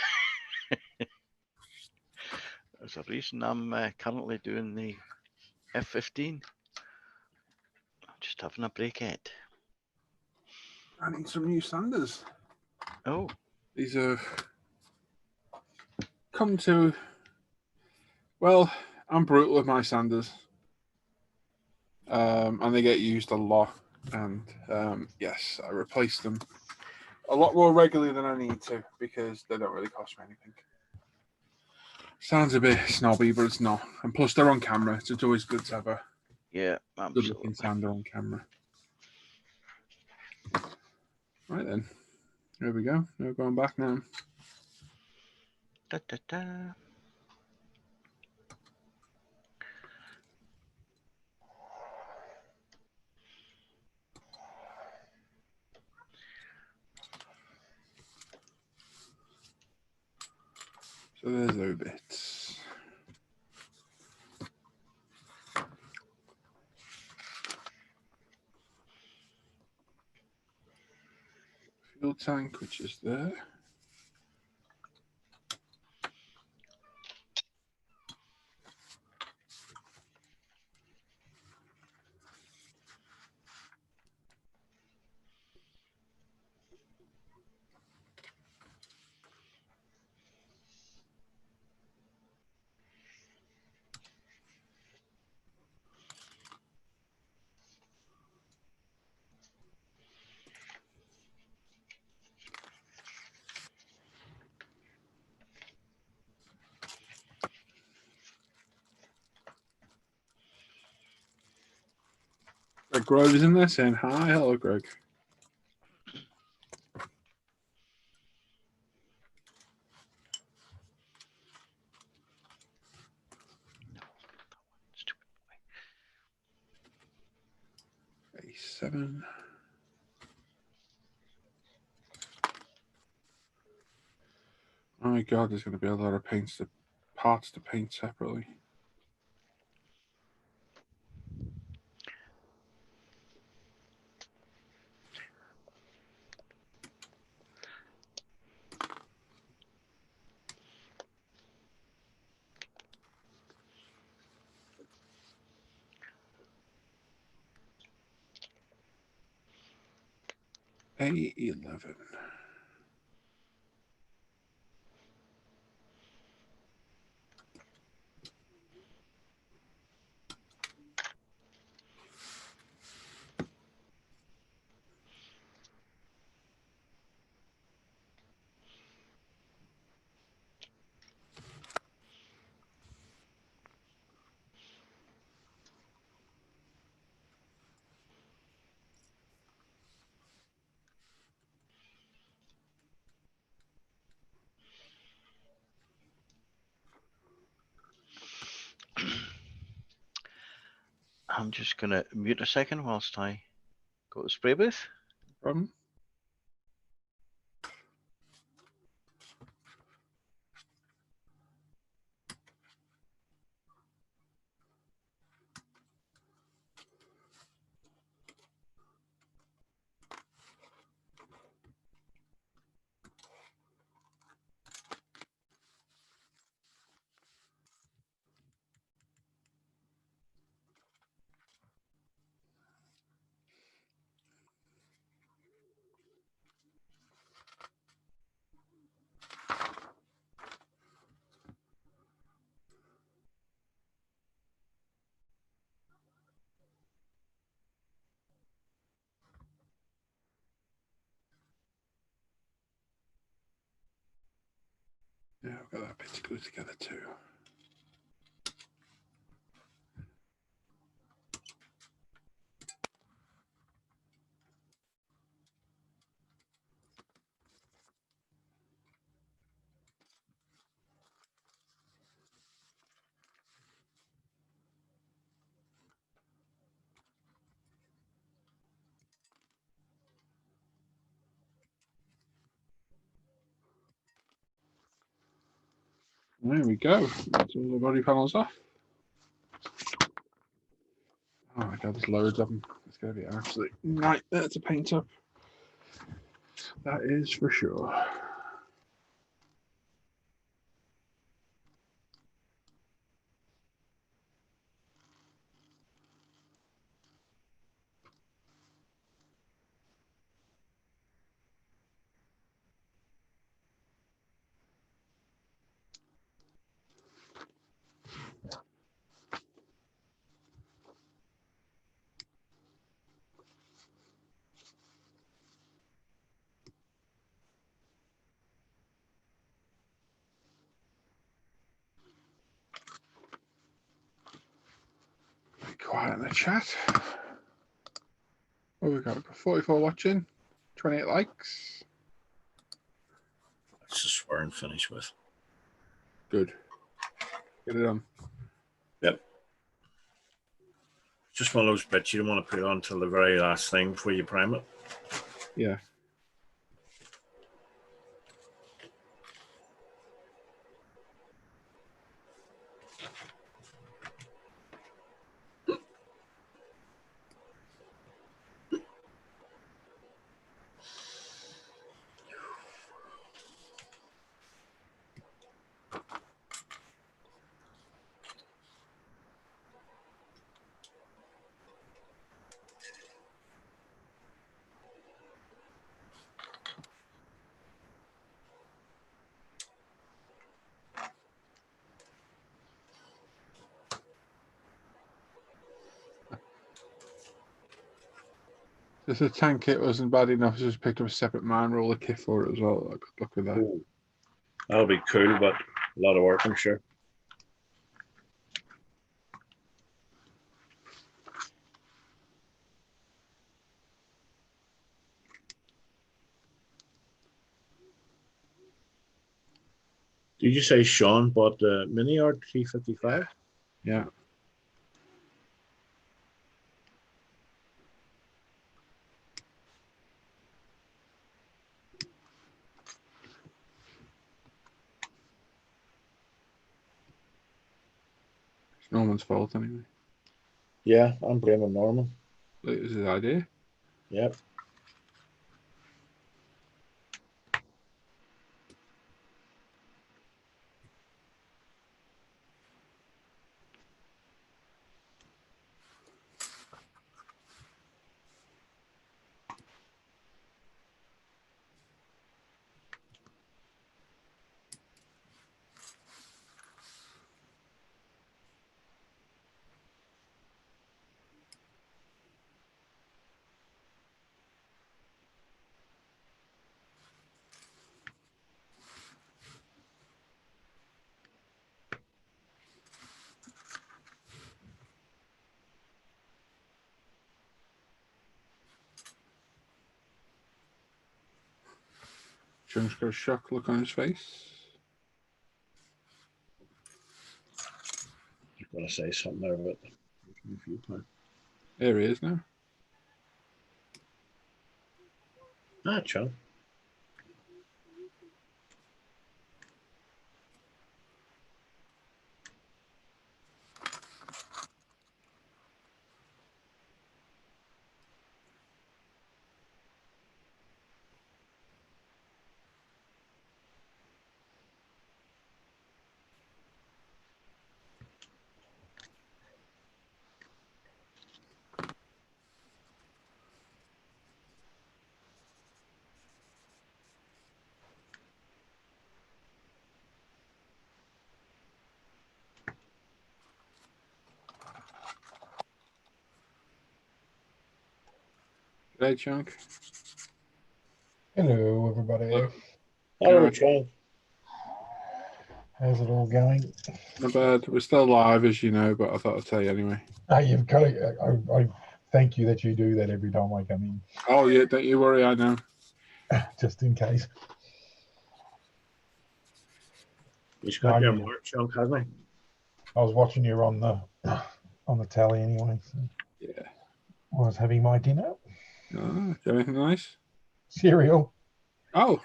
S3: There's a reason I'm currently doing the F-15. I'm just having a break at.
S1: I need some new sanders.
S3: Oh.
S1: These have come to... Well, I'm brutal with my sanders. And they get used a lot. And yes, I replace them a lot more regularly than I need to because they don't really cost me anything. Sounds a bit snobby, but it's not. And plus, they're on camera, so it's always good to have a good-looking sander on camera. Right then, there we go. We're going back now.
S3: Da, da, da.
S1: So there's those bits. Fuel tank, which is there. Grove is in there saying hi. Hello, Greg. A7. Oh my god, there's going to be a lot of parts to paint separately. A11.
S3: I'm just going to mute a second whilst I go to spray booth.
S1: Problem. Yeah, I've got that bit to glue together too. There we go. That's all the body panels off. Oh my god, there's loads of them. It's going to be an absolute nightmare to paint up. That is for sure. Be quiet in the chat. Oh, we've got 44 watching, 28 likes.
S2: Let's just swear and finish with.
S1: Good. Get it on.
S2: Yep. Just one of those bits you don't want to put on until the very last thing before you prime it.
S1: Yeah. Just the tank kit wasn't bad enough. I just picked up a separate mine roller kit for it as well. Good luck with that.
S2: Ooh. That'll be cool, but a lot of work, I'm sure. Did you say Sean bought the Mini Art 355?
S1: Yeah. It's Norman's fault anyway.
S2: Yeah, I'm blaming Norman.
S1: It was his idea.
S2: Yep.
S1: Chunk's got a shocked look on his face.
S2: I'm going to say something there about
S1: There he is now.
S2: Chunk.
S1: G'day, Chunk.
S4: Hello, everybody.
S2: Hello,
S1: Right.
S2: Chunk.
S4: How's it all going?
S1: Not bad. We're still live, as you know, but I thought I'd tell you anyway.
S4: You've got to, I thank you that you do that every time I come in,
S1: Oh, yeah, don't you worry, I know.
S4: just in case.
S2: He's got your
S4: No,
S2: mark, Chunk, hasn't he?
S4: I was watching you on the tally anyway. So
S1: Yeah.
S4: I was having my dinner,
S1: Oh, do anything nice?
S4: cereal.
S1: Oh,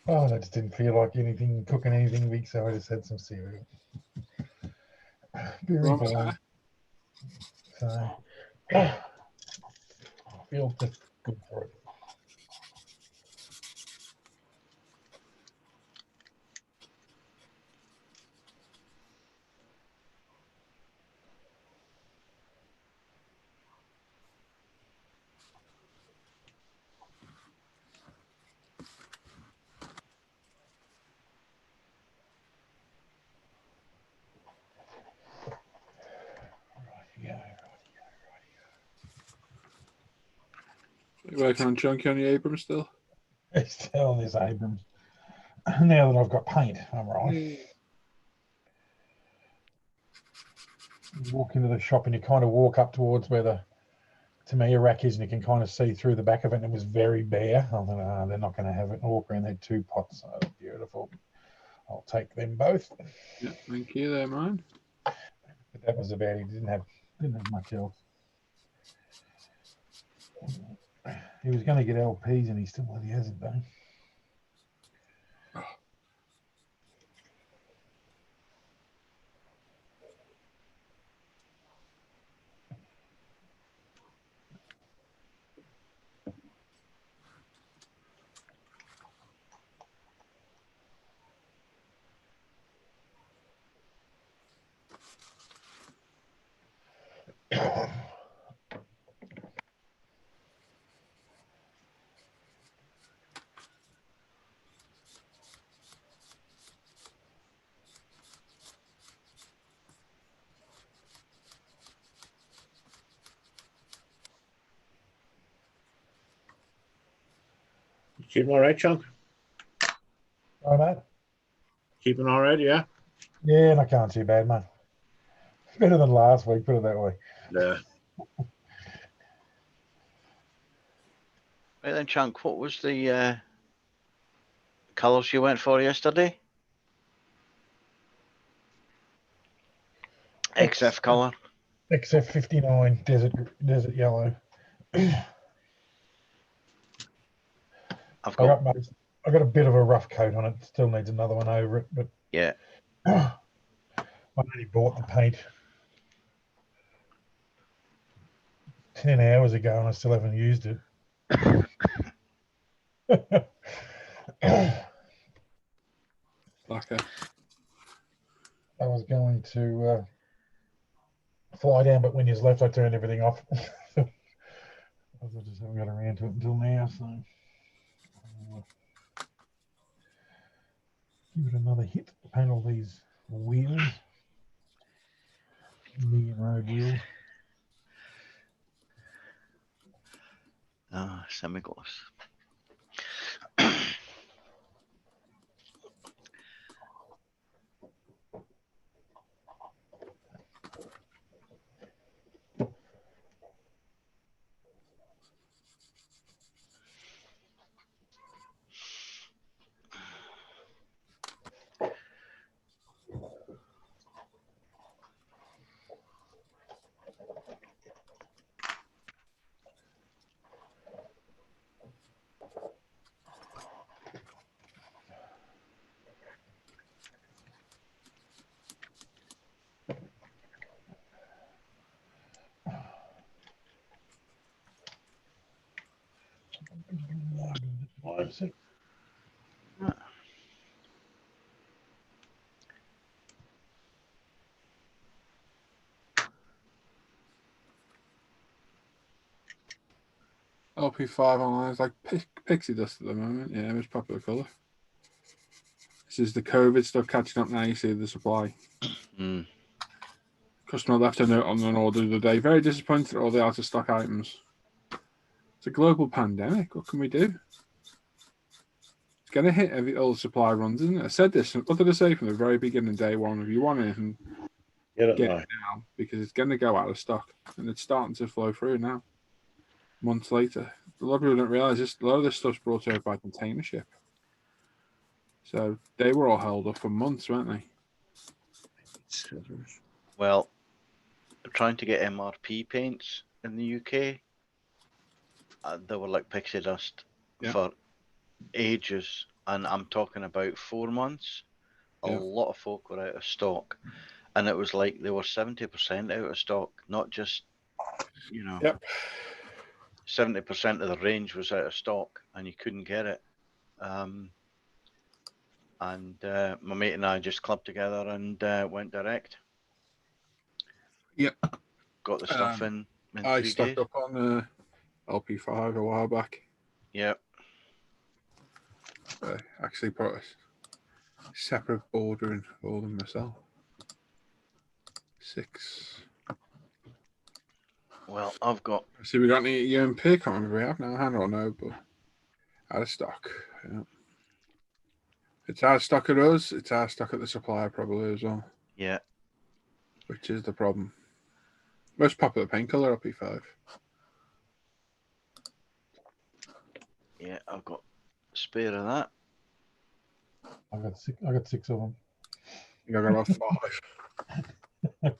S4: Oh, I just didn't feel like cooking anything big, so I just had some cereal. Very
S1: what was
S4: boring.
S1: that?
S4: So I feel just good for it. Yeah.
S1: You working on Chunky on the Abrams still?
S4: It's still this Abrams. Now that I've got paint, I'm right.
S1: Yeah.
S4: You walk into the shop and you kind of walk up towards where the Tamiya rack is, and you can kind of see through the back of it, and it was very bare. I thought, they're not going to have it. And I walk around, they had 2 pots. Oh, beautiful. I'll take them both.
S1: Yeah, thank you there, man.
S4: But that was about it. Didn't have much else. He was going to get LPs, and he still bloody hasn't done.
S2: You keeping all right, Chunk?
S4: Oh, mate.
S2: Keeping all right, yeah?
S4: Yeah, and I can't see bad, mate. Better than last week, put it that way.
S2: Yeah.
S3: Right then, Chunk, what was the colours you went for yesterday? XF colour.
S4: XF59 desert yellow.
S3: I've got
S4: I got a bit of a rough coat on it. Still needs another one over it, but
S3: yeah.
S4: I only bought the paint 10 hours ago and I still haven't used it.
S1: Blacker.
S4: I was going to fly down, but when you left, I turned everything off. I just haven't got around to it until now, so I'll give it another hit. Paint all these wheels, million road wheels.
S3: Ah, semi-gloss.
S1: LP5 online is like pixie dust at the moment. Yeah, it's popular colour. This is the COVID stuff catching up now. You see the supply.
S3: Mm.
S1: Customer left a note on an order the other day. Very disappointed at all the out of stock items. It's a global pandemic. What can we do? It's going to hit all the supply runs, isn't it? I said this. What did I say from the very beginning, day one? If you want anything,
S2: Get it
S1: get
S2: now.
S1: it now because it's going to go out of stock, and it's starting to flow through now. Months later, a lot of people don't realise this. A lot of this stuff's brought over by container ship, so they were all held up for months, weren't they?
S3: Well, trying to get MRP paints in the UK, they were like pixie dust for ages, and I'm talking about 4 months. A lot of folk were out of stock, and it was like they were 70% out of stock, not just 70% of the range was out of stock, and you couldn't get it. And my mate and I just clubbed together and went direct.
S1: Yep.
S3: Got the stuff in
S1: I
S3: 3
S1: stocked
S3: days.
S1: up on LP5 a while back.
S3: Yep.
S1: I actually put a separate bordering for them myself. 6.
S3: Well, I've got.
S1: See, we got any UMP? Can't remember if we have now. I don't know, but out of stock. Yeah. It's out of stock at us. It's out of stock at the supplier probably as well.
S3: Yeah.
S1: Which is the problem. Most popular paint color LP5.
S3: Yeah, I've got a spare of that.
S4: I got 6 of them.
S1: I think I got about 5.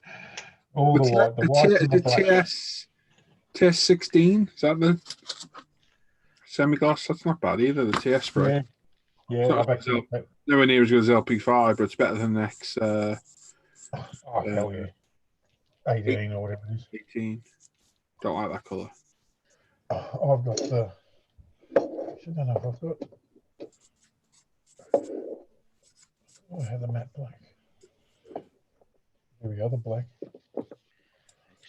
S4: All the white, the whites and the black.
S1: TS16, is that the semi-gloss? That's not bad either, the TS spray.
S4: Yeah, I've actually.
S1: Nowhere near as good as LP5, but it's better than the next.
S4: Oh, hell yeah. 18 or whatever it is.
S1: 18. Don't like that colour.
S4: Oh, I've got the. I don't know if I've got. I have the matte black. Here we go, the black.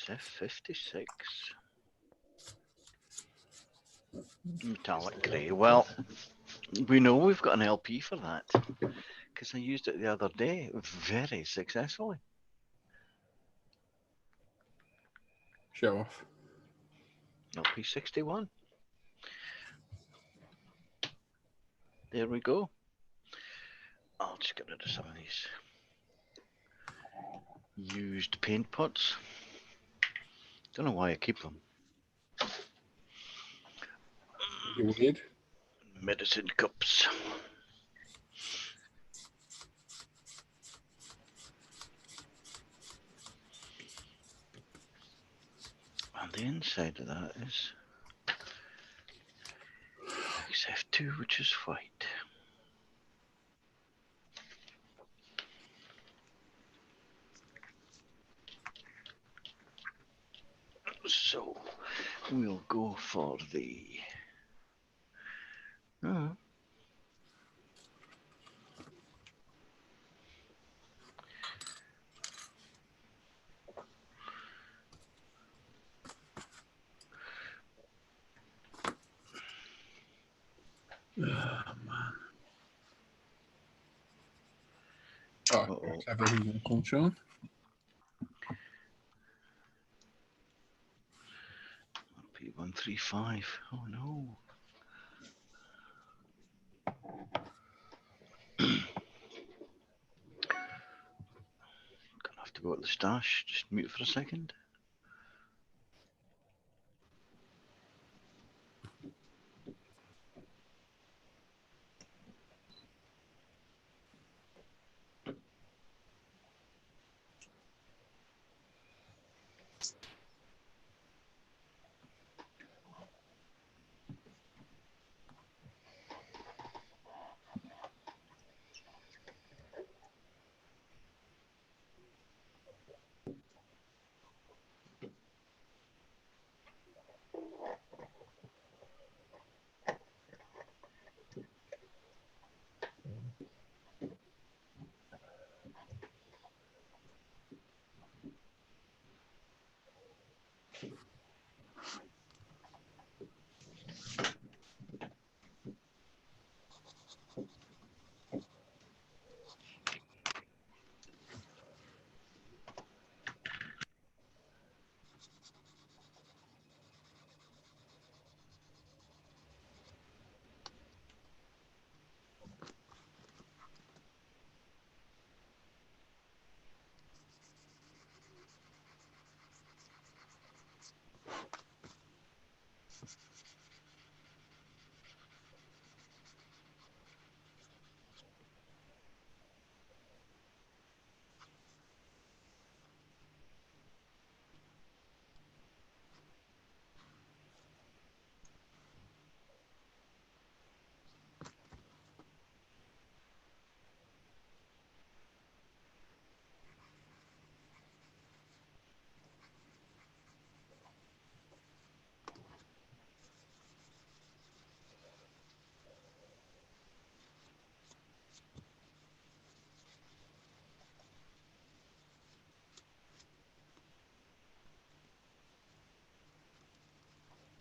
S3: XF56. Metallic grey. Well, we know we've got an LP for that because I used it the other day very successfully.
S1: Show off.
S3: LP61. There we go. I'll just get rid of some of these used paint pots. Don't know why I keep them.
S1: You're weird.
S3: Medicine cups. The inside of that is XF2, which is white. So we'll go for the
S1: Oh, everything on Sean.
S3: P135. Oh no. Gonna have to go at the stash. Just mute for a second.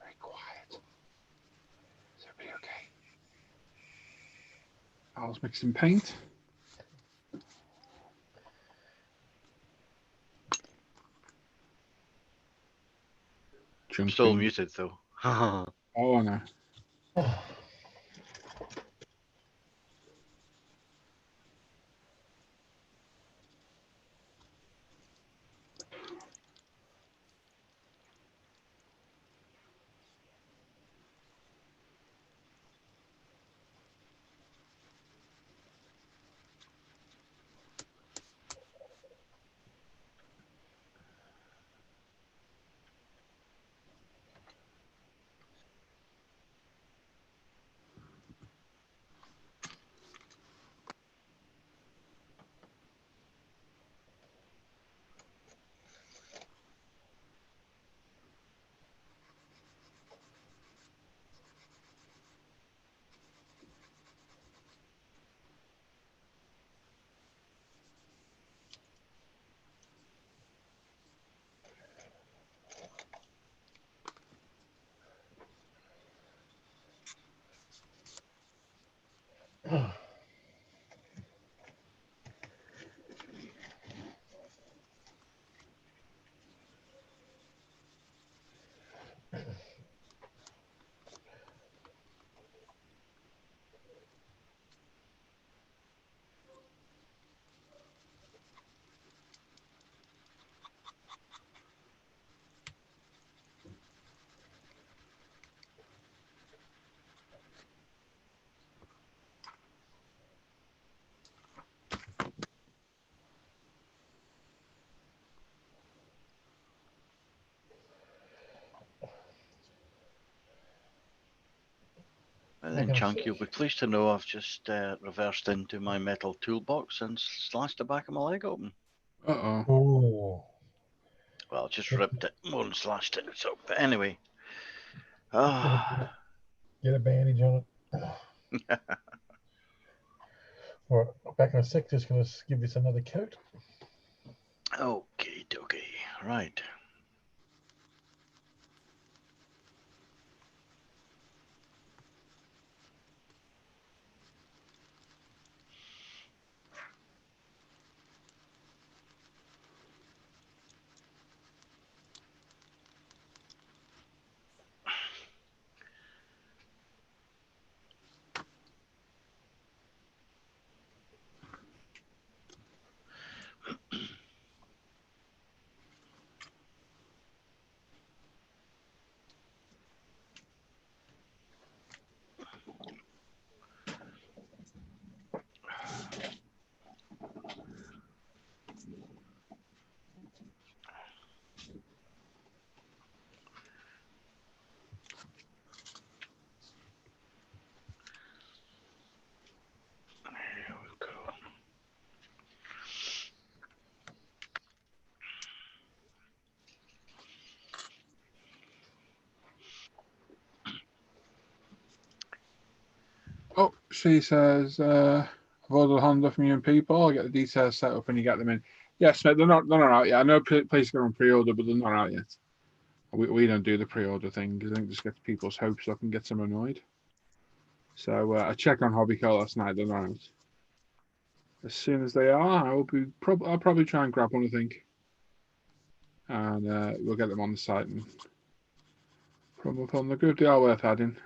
S1: Very quiet. Is everybody okay? Al's mixing paint.
S3: I'm still muted though.
S1: Oh no.
S3: And then, Chunk, you'll be pleased to know I've just reversed into my metal toolbox and slashed the back of my leg open.
S1: Uh-oh.
S4: Oh.
S3: Well, just ripped it more than slashed it. So, but anyway.
S4: Get a bandage on it. All right, back in a sec. Just going to give this another coat.
S3: Okay, dokie. Right. Here we go.
S1: Oh, she says, I've ordered a Honda from you and people. I'll get the details set up and you get them in. Yes, mate, they're not out yet. I know places are on pre-order, but they're not out yet. We don't do the pre-order thing because I think it just gets people's hopes up and gets them annoyed. So I checked on Hobbyco last night. They're not out. As soon as they are, I'll probably try and grab one, I think. And we'll get them on the site and put them up on the good. They are worth adding.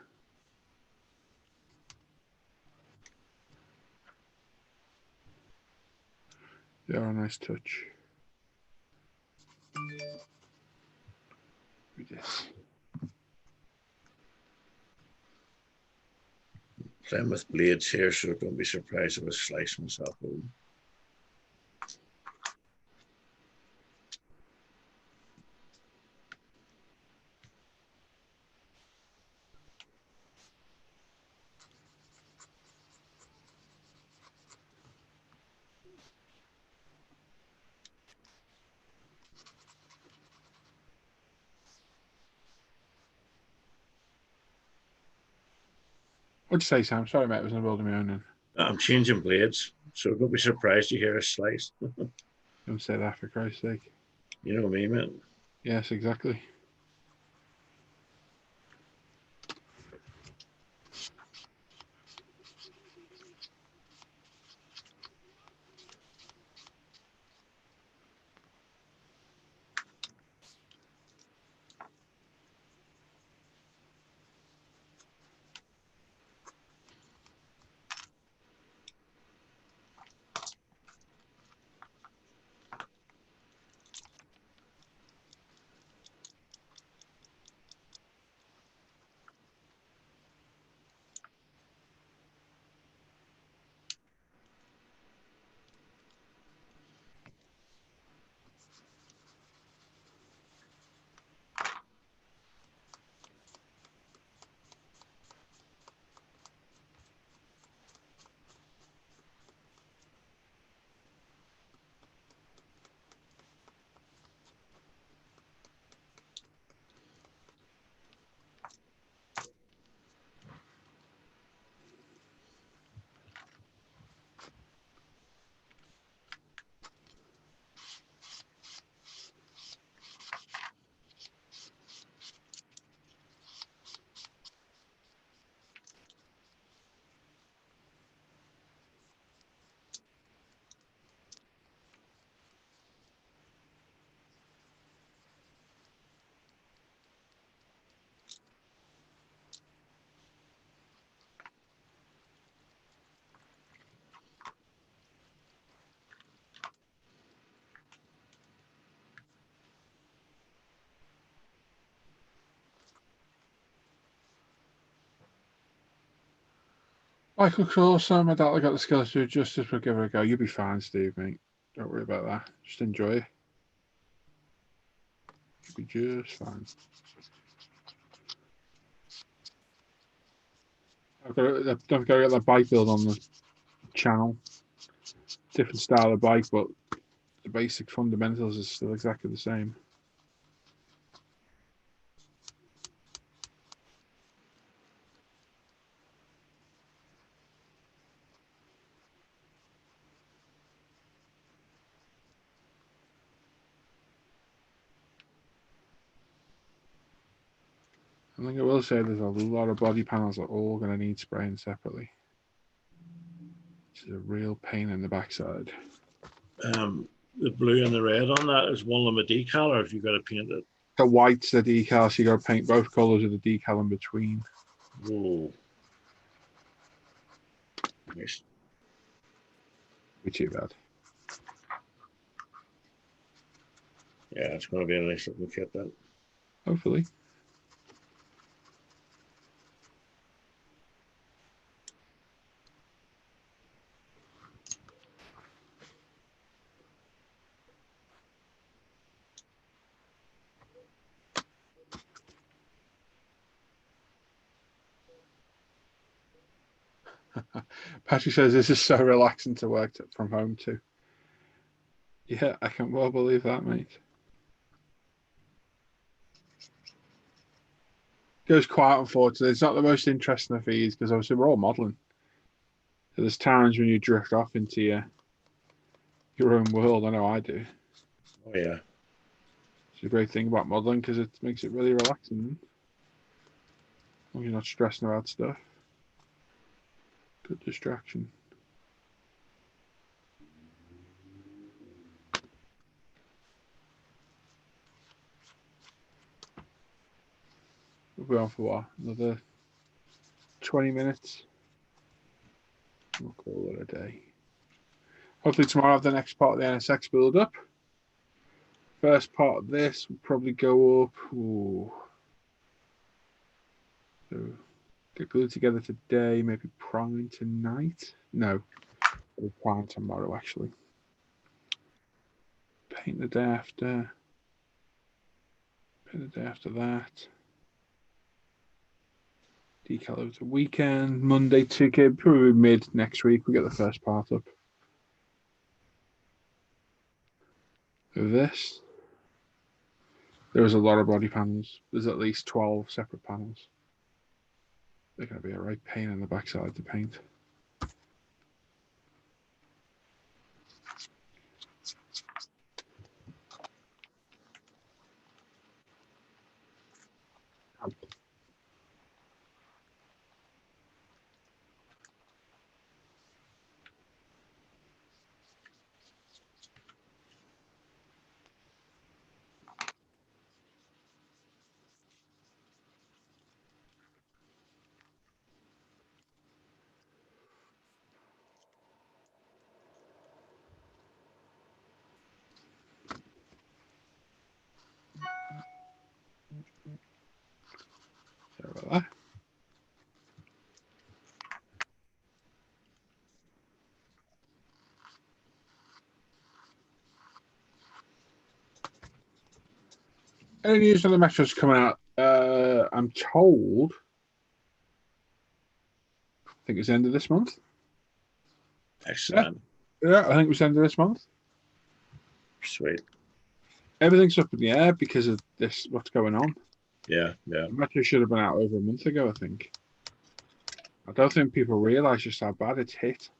S1: They are a nice touch. This.
S2: Playing with blades here, so don't be surprised if I slice myself open.
S1: What'd you say, Sam? Sorry, mate. I was in the world of my own then.
S2: I'm changing blades, so don't be surprised to hear a slice.
S1: Don't say that, for Christ's sake.
S2: You know me, man.
S1: Yes, exactly. Michael Clawson, I doubt I got the skills to do justice, but give it a go. You'll be fine, Steve, mate. Don't worry about that. Just enjoy it. You'll be just fine. Don't forget to get that bike build on the channel. Different style of bike, but the basic fundamentals is still exactly the same. I think I will say there's a lot of body panels that are all going to need spraying separately, which is a real pain in the backside.
S2: The blue and the red on that is one of them a decal, or have you got to paint it?
S1: The white's the decal, so you got to paint both colours of the decal in between.
S2: Whoa. Nice.
S1: Be too bad.
S2: Yeah, it's going to be a nice looking kit then.
S1: Hopefully. Patrick says this is so relaxing to work from home too. Yeah, I can well believe that, mate. Goes quiet, unfortunately. It's not the most interesting of feeds because obviously we're all modelling. So there's times when you drift off into your own world. I know I do.
S2: Oh, yeah.
S1: It's a great thing about modelling because it makes it really relaxing. When you're not stressing about stuff. Good distraction. We'll be on for what? Another 20 minutes. We'll call it a day. Hopefully tomorrow I have the next part of the NSX build up. First part of this will probably go up. Ooh. So get glued together today, maybe prime tonight. No, it'll prime tomorrow actually. Paint the day after. Paint the day after that. Decal over the weekend. Monday 2K, probably mid next week. We get the first part up. Of this. There's a lot of body panels. There's at least 12 separate panels. They're going to be a right pain in the backside to paint. Sorry about that. Any news on the Metro's coming out? I'm told. I think it's the end of this month.
S2: Excellent.
S1: Yeah, I think it was the end of this month.
S2: Sweet.
S1: Everything's up in the air because of this. What's going on?
S2: Yeah, yeah.
S1: The Metro should have been out over a month ago, I think. I don't think people realise just how bad it's hit.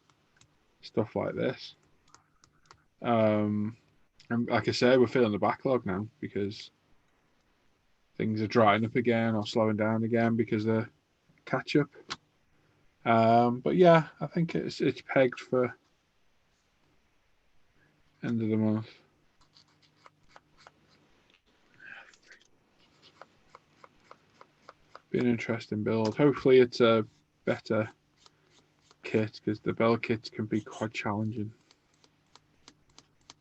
S1: Stuff like this. And like I say, we're feeling the backlog now because things are drying up again or slowing down again because of catch up. But yeah, I think it's pegged for end of the month. Be an interesting build. Hopefully it's a better kit because the Bell kits can be quite challenging.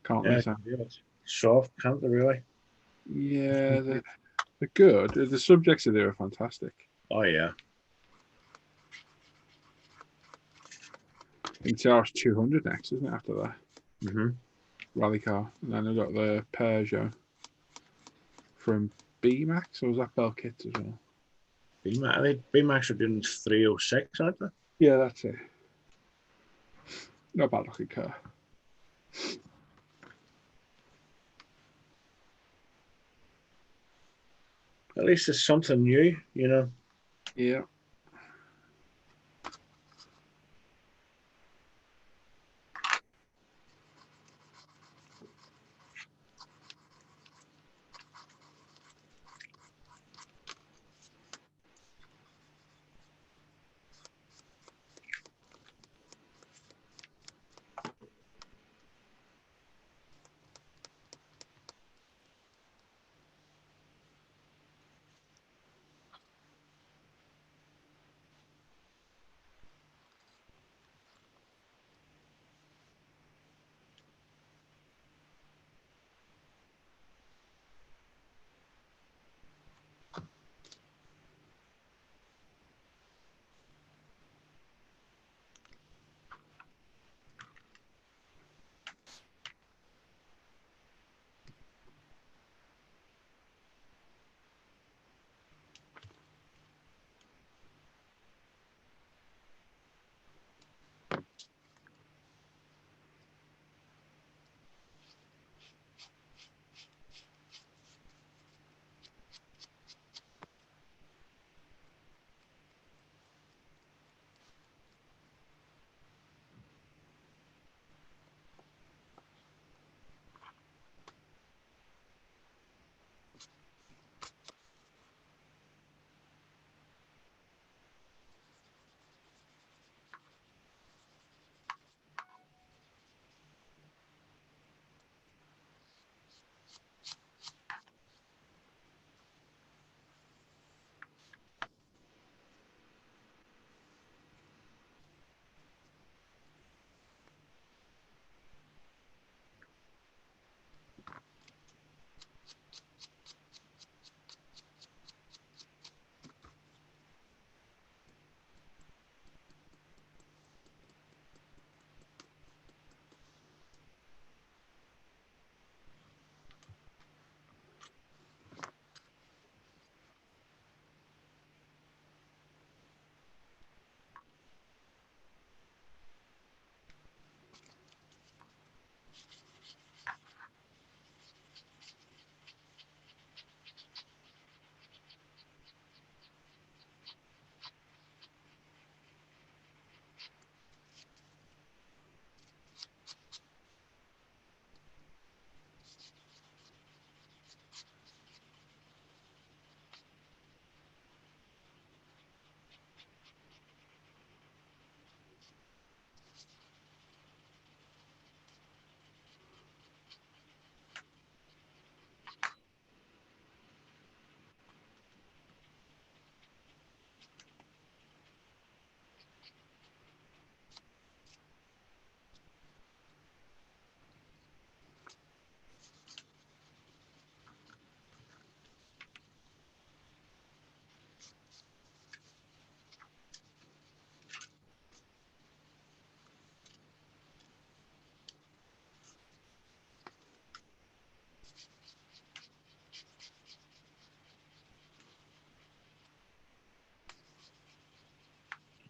S1: Can't they?
S2: Yeah, soft, can't they really?
S1: Yeah, they're good. The subjects of there are fantastic.
S2: Oh, yeah.
S1: I think TR's 200 next, isn't it? After that.
S2: Mm-hmm.
S1: Rally car. And then I've got the Peugeot from B Max, or was that Bell kit as well?
S2: BMAX. I think BMAX are doing 306, aren't they?
S1: Yeah, that's it. Not bad looking car.
S2: At least it's something new, you know.
S1: Yeah.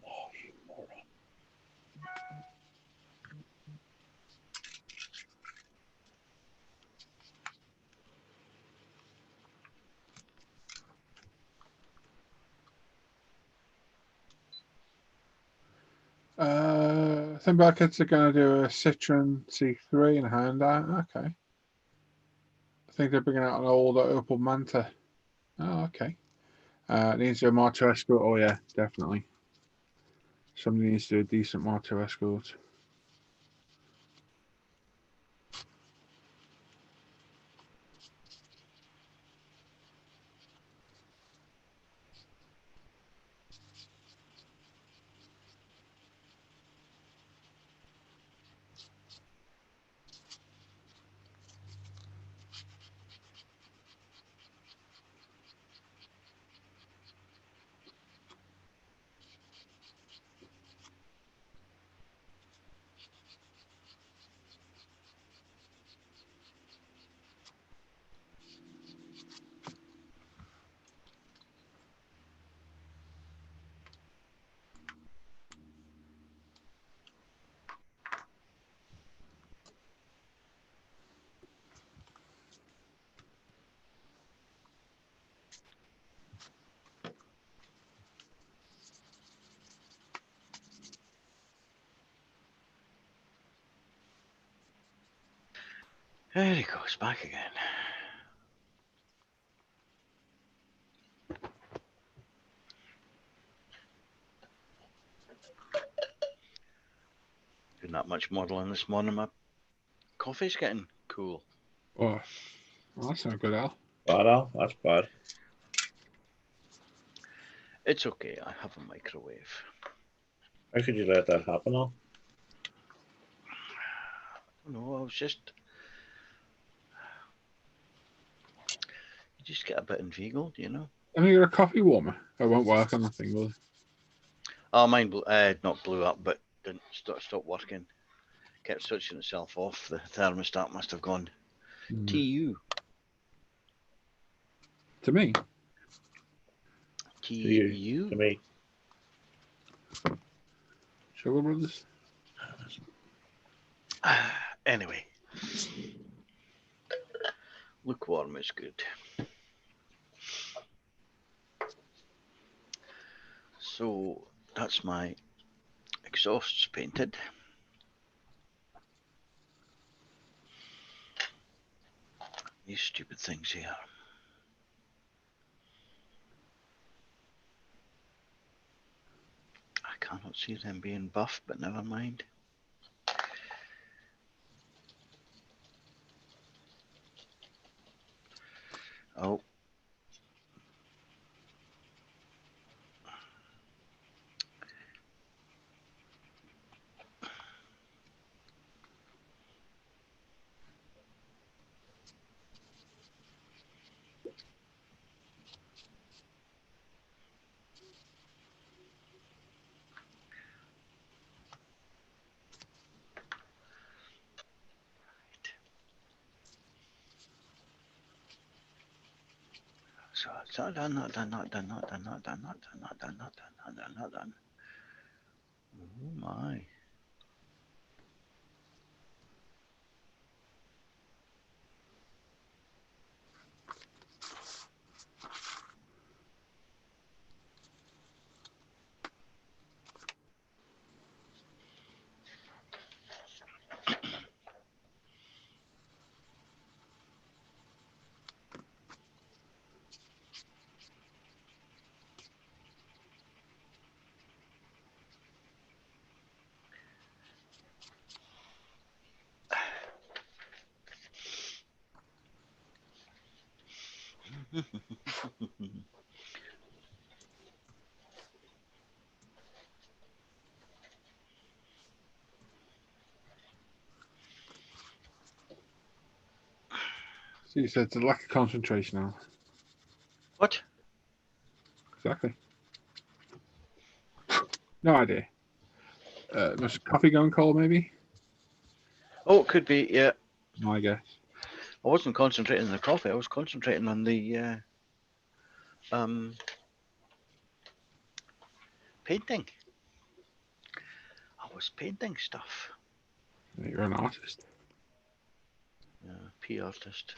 S2: Oh, you moron.
S1: I think our kids are going to do a Citroen C3 in Hyundai. Okay. I think they're bringing out an older Opel Manta. Oh, okay. It needs to do a Marto Escort. Oh, yeah, definitely. Somebody needs to do a decent Marto Escort.
S3: There he goes, back again. Doing that much modelling this morning. My coffee's getting cool.
S1: Oh, well, that's not good, Al.
S2: Bad, Al? That's bad.
S3: It's okay, I have a microwave.
S2: How could you let that happen, Al?
S3: No, I was just... You just get a bit inveigled, you know?
S1: I mean, you're a coffee warmer. It won't work on that thing, will it?
S3: Oh, mine not blew up, but didn't stop working. Kept switching itself off. The thermostat must have gone to you.
S1: To me?
S3: To
S2: you? To me.
S1: Sugar Brothers?
S3: Anyway. Lukewarm is good. So that's my exhausts painted. These stupid things here. I cannot see them being buffed, but never mind. Oh. So done. Oh my.
S1: So you said it's a lack of concentration, Al.
S3: What?
S1: Exactly. No idea. Was coffee going cold, maybe?
S3: Oh, it could be, yeah.
S1: I guess.
S3: I wasn't concentrating on the coffee, I was concentrating on the painting. I was painting stuff.
S1: You're an artist.
S3: Yeah, P artist.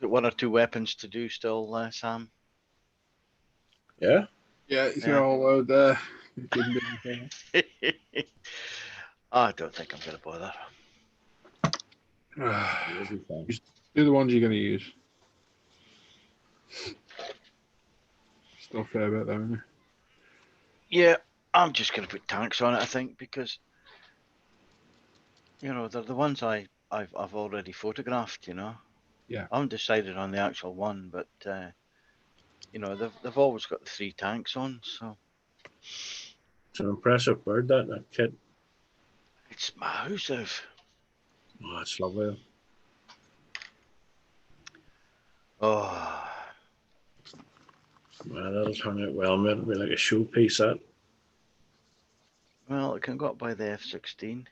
S3: One or two weapons to do still, Sam.
S2: Yeah?
S1: Yeah, it's your whole load there. You didn't do anything.
S3: I don't think I'm going to bother.
S2: You'll be fine.
S1: Just do the ones you're going to use. Still a fair bit, though, isn't it?
S3: Yeah, I'm just going to put tanks on it, I think, because, you know, they're the ones I've already photographed, you know.
S1: Yeah.
S3: I haven't decided on the actual one, but, you know, they've always got the 3 tanks on, so.
S2: It's an impressive bird, that kid.
S3: It's massive.
S2: Oh, it's lovely.
S3: Oh.
S2: Man, that'll turn out well, mate. It'll be like a showpiece, that.
S3: Well, it can go up by the F-16.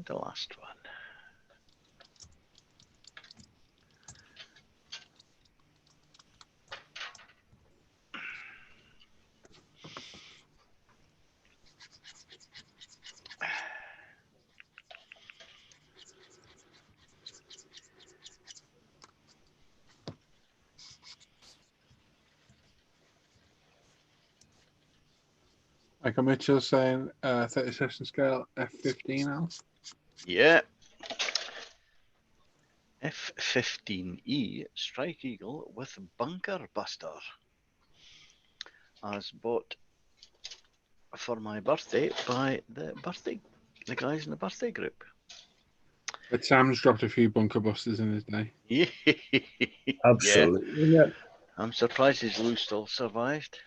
S3: And the last one.
S1: Michael Mitchell saying 30 session scale F15 Al.
S3: Yeah. F15E Strike Eagle with Bunker Buster. I was bought for my birthday by the guys in the birthday group.
S1: But Sam's dropped a few bunker busters in his day.
S3: Yeah.
S2: Absolutely. Yeah.
S3: I'm surprised his Lou still survived.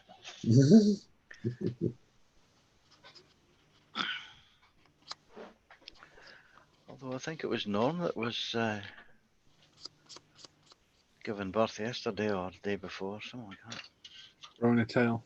S3: Although I think it was Norm that was given birth yesterday or the day before, something like that.
S1: Throwing a tail.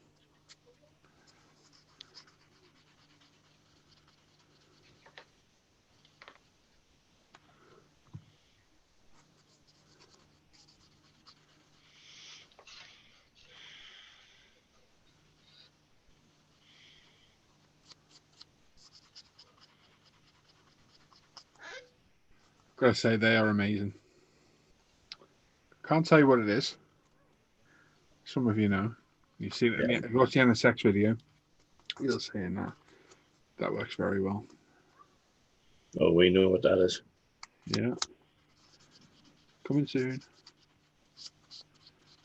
S1: Gotta say, they are amazing. Can't tell you what it is. Some of you know. You've seen it.
S2: Yeah.
S1: If you watch the NSX video, you'll see it now. That works very well.
S2: Oh, we know what that is.
S1: Yeah. Coming soon.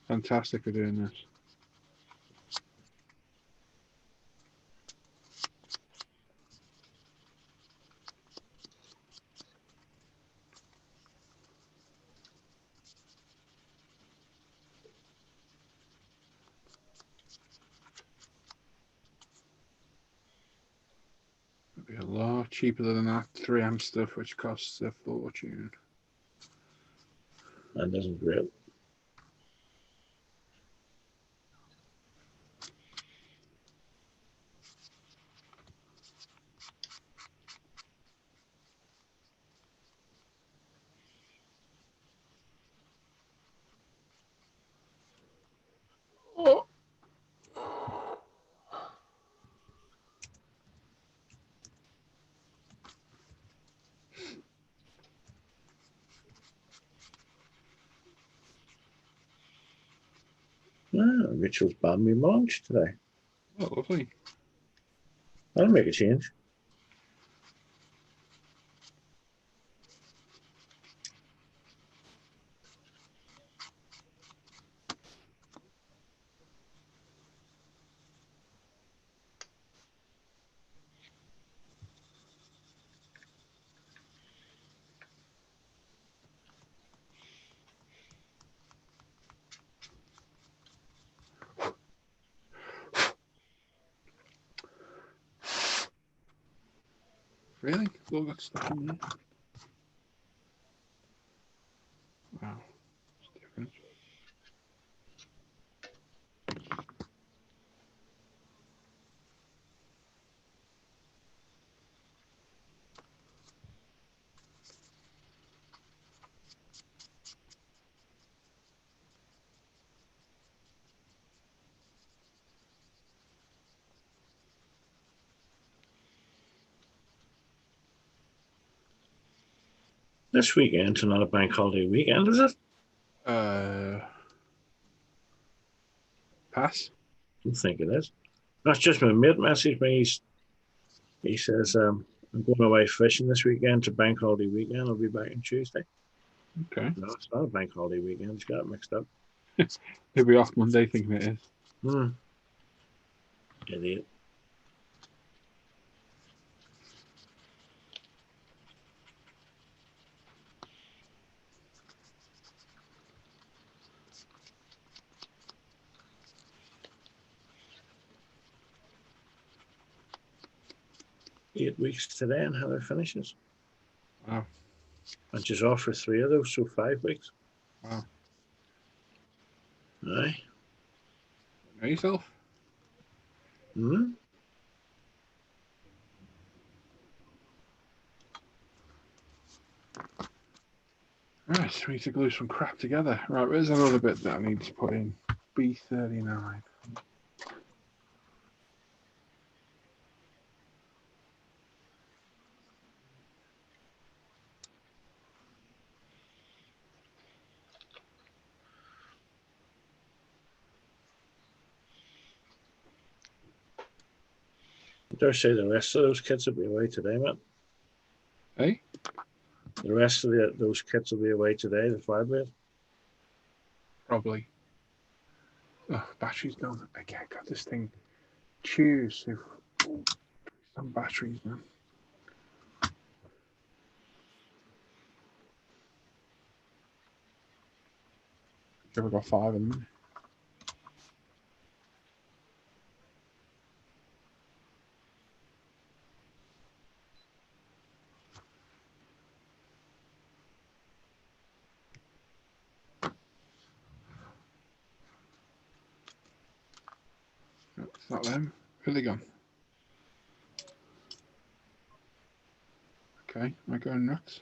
S1: Fantastic for doing this. It'd be a lot cheaper than that 3 amp stuff, which costs a fortune.
S2: That doesn't great.
S1: Oh.
S2: Mitchell's banned me lunch today.
S1: Oh, lovely.
S2: That'll make a change.
S1: Really? All got stuff in there? Wow. It's different.
S2: This weekend's not a bank holiday weekend, is it?
S1: Pass.
S2: I don't think it is. That's just my mate messaged me. He says, I'm going away fishing this weekend. It's a bank holiday weekend. I'll be back on Tuesday.
S1: Okay.
S2: No, it's not a bank holiday weekend. He's got it mixed up.
S1: He'll be off Monday thinking it is.
S2: Idiot. Eight weeks today and Heather finishes.
S1: Wow.
S2: And she's off for 3 of those, so 5 weeks.
S1: Wow.
S2: Aye.
S1: Know yourself? we need to glue some crap together. Right, where's another bit that I need to put in? B39.
S2: I dare say the rest of those kits will be away today, man.
S1: Hey?
S2: The rest of those kits will be away today, the Fireblade.
S1: Probably. Oh, battery's gone. Okay, I got this thing. Choose. Some batteries, man. I've got 5 of them. No, it's not them. Where are they gone? Okay, am I going nuts?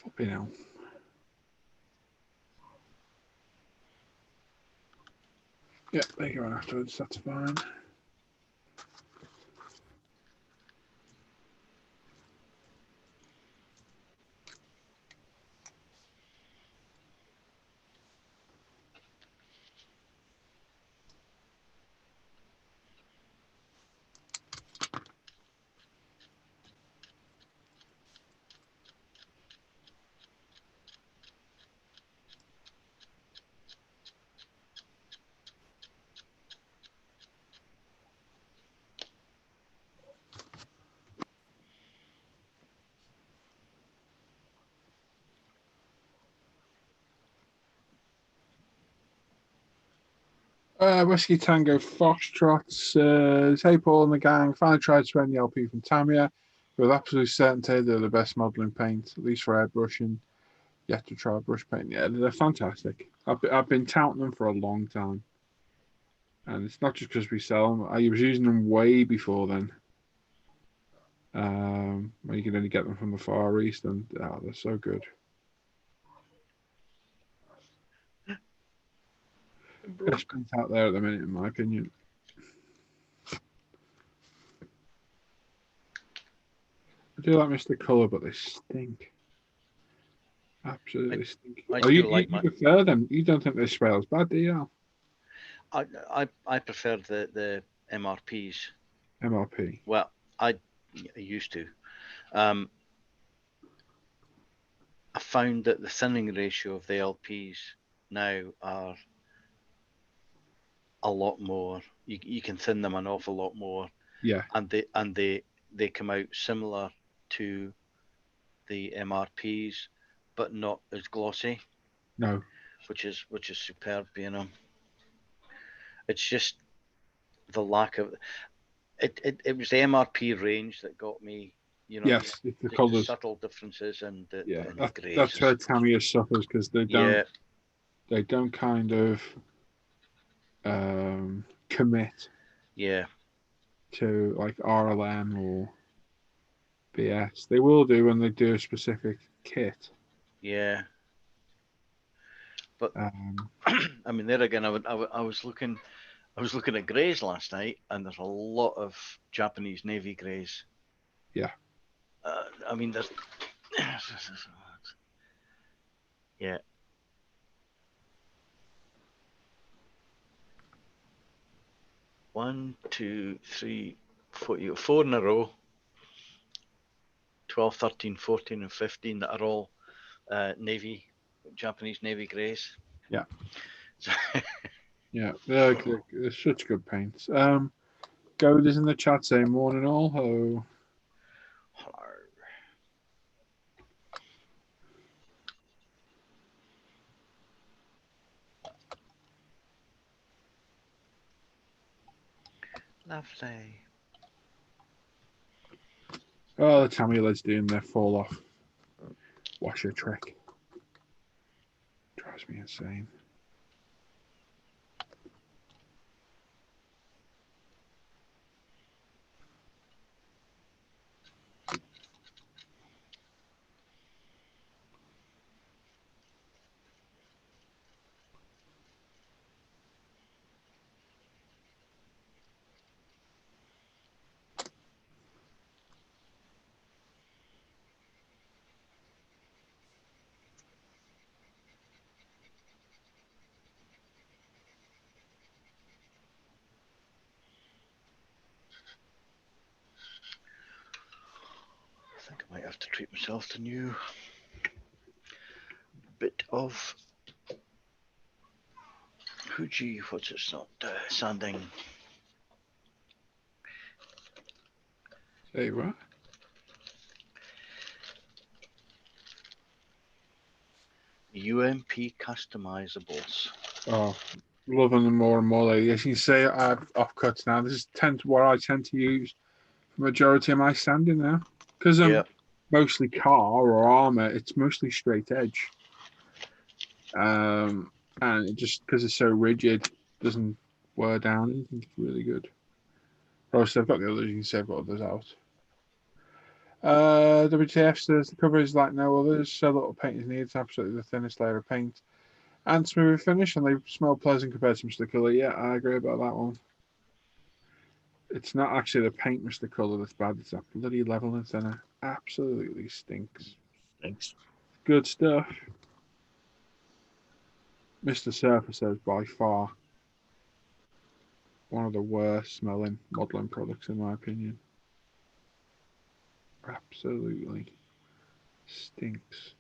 S1: Flipping hell. Yeah, they go on afterwards, that's fine. Whiskey Tango Foxtrot says, "Hey Paul and the gang, finally tried to end the LP from Tamiya. With absolute certainty they're the best modelling paint, at least for airbrushing. Yet to try brush paint. Yeah, they're fantastic. I've been touting them for a long time. And it's not just because we sell them. I was using them way before then. When you can only get them from the Far East, and they're so good. Best paint out there at the minute, in my opinion. I do like Mr. Colour, but they stink. Absolutely stink. You prefer them? You don't think they smell as bad, do you?
S3: I prefer the MRPs.
S1: MRP.
S3: Well, I used to. I found that the thinning ratio of the LPs now are a lot more. You can thin them an awful lot more.
S1: Yeah.
S3: And they come out similar to the MRPs, but not as glossy.
S1: No.
S3: Which is superb, you know. It's just the lack of it was the MRP range that got me, you know.
S1: Yes, the colours,
S3: the subtle differences and the grays.
S1: That's where Tamiya suffers, because they don't kind of commit to like RLM or BS. They will do when they do a specific kit.
S3: Yeah. But I mean, there again, I was looking at greys last night, and there's a lot of Japanese navy greys.
S1: Yeah.
S3: I mean, there's yeah. 1, 2, 3, 4. You got 4 in a row. 12, 13, 14, and 15 that are all navy, Japanese navy greys.
S1: Yeah.
S3: So,
S1: Yeah, they're such good paints. Goda's in the chat saying morning all. Hello.
S3: Lovely.
S1: Oh, the Tamulet's doing their fall off washer trick. Drives me insane.
S3: I think I might have to treat myself to a new bit of Fuji. What's it not? Sanding.
S1: Hey, what?
S3: UMP customizables.
S1: Oh, loving them more and more. Like, as you say, I have offcuts now. This is what I tend to use for majority of my sanding now. Because I'm mostly car or armor, it's mostly straight edge. And it just, because it's so rigid, doesn't wear down. It's really good. Also, I've got the others. You can say I've got others out. WTF says the cover is like no others. So little paint is needed. It's absolutely the thinnest layer of paint. And smooth finish, and they smell pleasant compared to Mr. Colour. Yeah, I agree about that one. It's not actually the paint, Mr. Colour, that's bad. It's that bloody level and thinner. Absolutely stinks.
S2: Thanks.
S1: Good stuff. Mr. Surfer says by far one of the worst smelling modelling products in my opinion. Absolutely stinks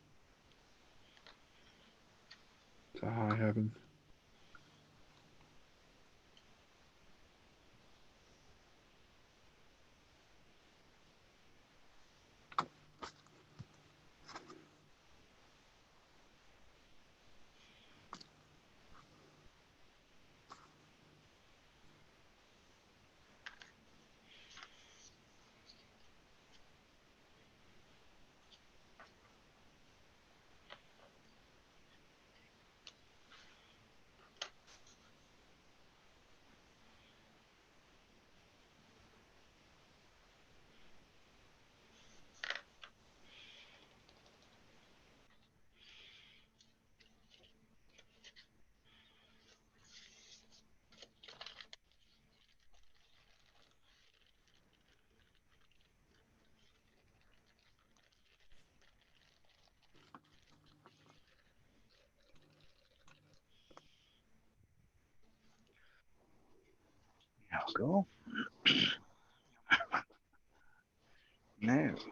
S1: to high heaven.
S3: There we go. Now, let's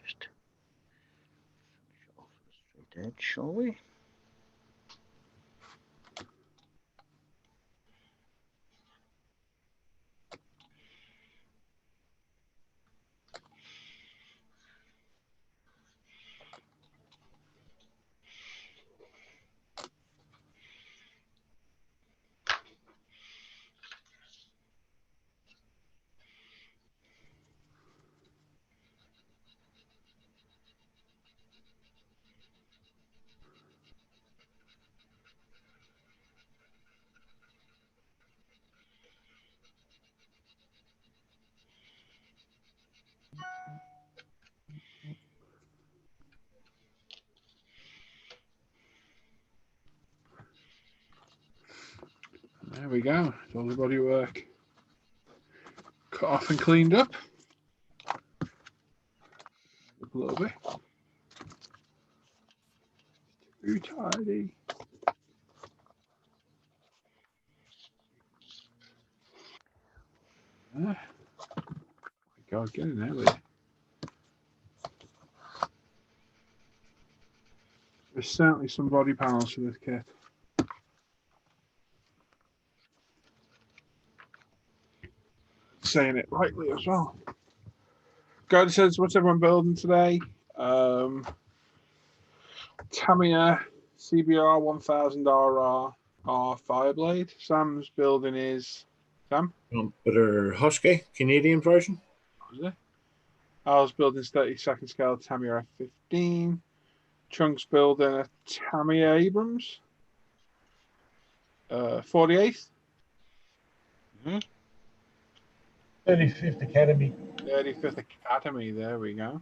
S3: just finish off the straight edge, shall we?
S1: There we go. It's all the body work. Cut off and cleaned up. A little bit. Too tidy. God, get in there with you. There's certainly some body panels for this kit. Saying it rightly as well. God says, what's everyone building today? Tamiya CBR 1000RR Fireblade. Sam's building is Sam.
S2: Better Husky Canadian version.
S1: What was it? I was building 32nd scale Tamiya F15. Chunk's building a Tamiya Abrams. 48th.
S4: 35th Academy.
S1: 35th Academy. There we go.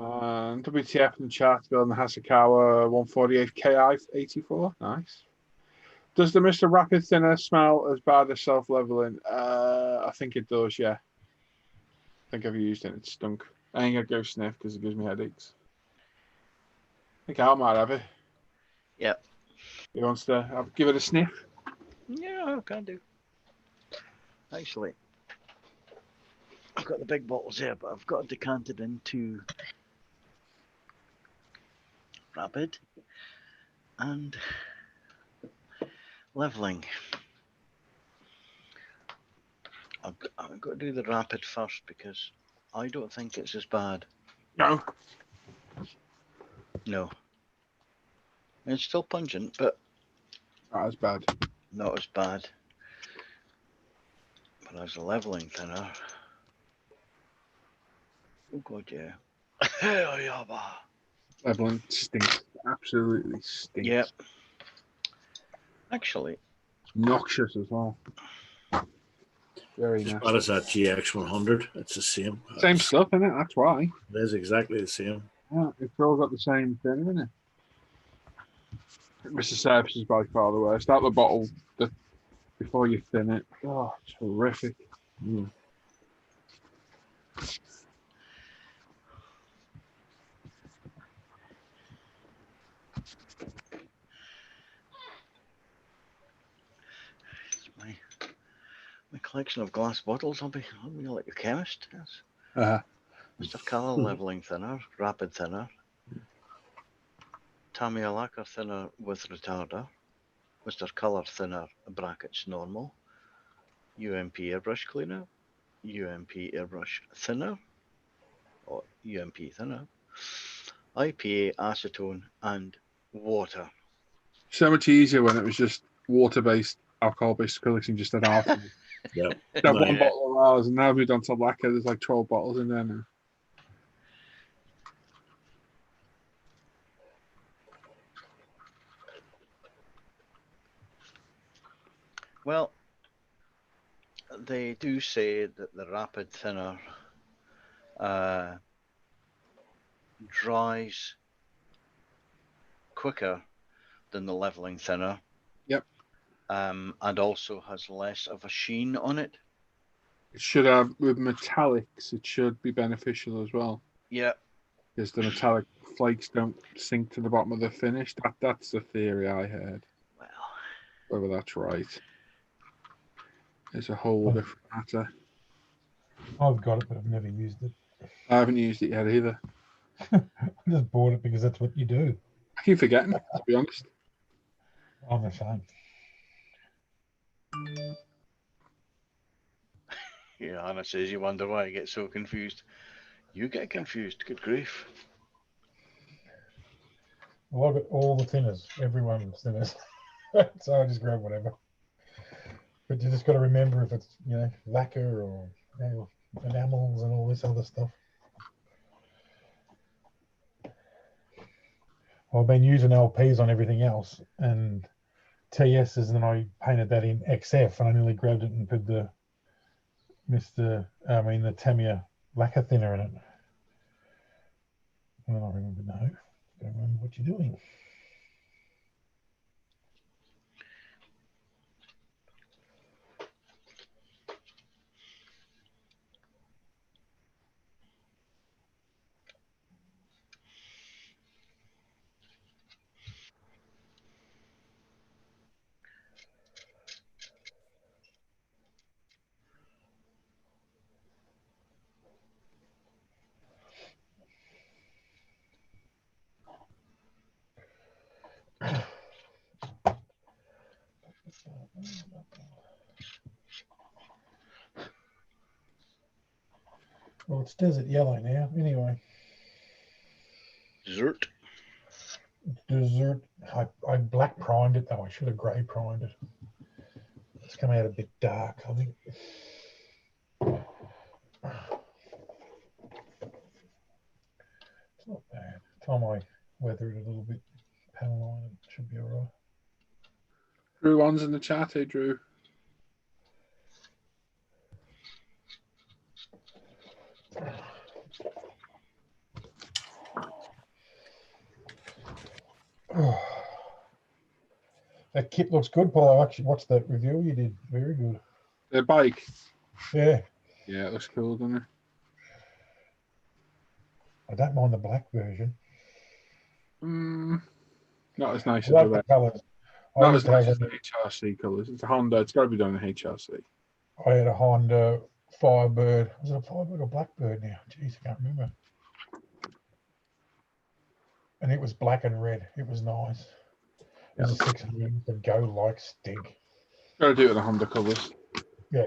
S1: WTF in the chat building the Hasakawa 148 KI 84. Nice. Does the Mr. Rapid Thinner smell as bad as self-leveling? I think it does, yeah. I think I've used it. It stunk. I ain't gonna go sniff because it gives me headaches. I think Al might have it.
S3: Yep.
S1: He wants to give it a sniff.
S3: Yeah, I can do. Actually, I've got the big bottles here, but I've got it decanted into Rapid and leveling. I've got to do the Rapid first because I don't think it's as bad.
S1: No.
S3: No. It's still pungent, but
S1: Not as bad.
S3: not as bad. But as a leveling thinner, oh god, yeah. Hell yeah, bah.
S1: Leveling stinks. Absolutely stinks.
S3: Yep. Actually,
S1: Noxious as well. Very
S2: As
S1: nasty.
S2: bad as that GX100. It's the same.
S1: Same stuff, isn't it? That's why.
S2: It is exactly the same.
S1: Yeah, it's all got the same thing, isn't it? Mr. Service is by far the worst. Out the bottle before you thin it. Oh, it's horrific.
S2: Mm.
S3: my collection of glass bottles. I'll be like a chemist. Yes.
S1: Uh-huh.
S3: Mr. Color leveling thinner, rapid thinner, Tamiya lacquer thinner with retarder, Mr. Color thinner brackets normal, UMP airbrush cleaner, UMP airbrush thinner, or UMP thinner, IPA acetone, and water.
S1: So much easier when it was just water-based, alcohol-based acrylics and just an half.
S2: Yeah.
S1: That
S2: No,
S1: one
S2: yeah.
S1: bottle of ours, and now we've done to lacquer. There's like 12 bottles in there now.
S3: Well, they do say that the rapid thinner dries quicker than the leveling thinner.
S1: Yep.
S3: And also has less of a sheen on it.
S1: It should have, with metallics, it should be beneficial as well.
S3: Yeah.
S1: Because the metallic flakes don't sink to the bottom of the finish. That's the theory I heard.
S3: Well,
S1: whether that's right is a whole different matter.
S4: I've got it, but I've never used it.
S1: I haven't used it yet either.
S4: I just bought it because that's what you do.
S1: I keep forgetting, to be honest.
S4: I'm ashamed.
S3: yeah, Anna says you wonder why I get so confused. You get confused, good grief.
S4: Well, I've got all the thinners, everyone's thinners. So I just grab whatever. But you just got to remember if it's, lacquer or enamels and all this other stuff. Well, I've been using LPs on everything else and TSs, and then I painted that in XF, and I nearly grabbed it and put the Tamiya lacquer thinner in it. And then I remember, no, don't remember what you're doing. Well, it's desert yellow now. Anyway,
S3: Dessert.
S4: desert. I black primed it though. I should have grey primed it. It's come out a bit dark, I think. It's not bad. Time I weather it a little bit, panel line, it should be all right.
S1: Drew one's in the chat. Hey, Drew.
S4: That kit looks good, Paul. I actually watched that review you did. Very good.
S1: The bike.
S4: Yeah.
S1: Yeah, it looks cool, doesn't it?
S4: I don't mind the black version.
S1: Not as nice
S4: I
S1: as
S4: like
S1: the
S4: the
S1: red.
S4: colours. I
S1: Not
S4: used
S1: as
S4: to
S1: nice
S4: have
S1: as the HRC colours. It's a Honda. It's got to be done in HRC.
S4: I had a Honda Firebird. Was it a Firebird or Blackbird now? Jeez, I can't remember. And it was black and red. It was nice. It was a 600. The go like stink.
S1: Got to do it in the Honda colours.
S4: Yeah.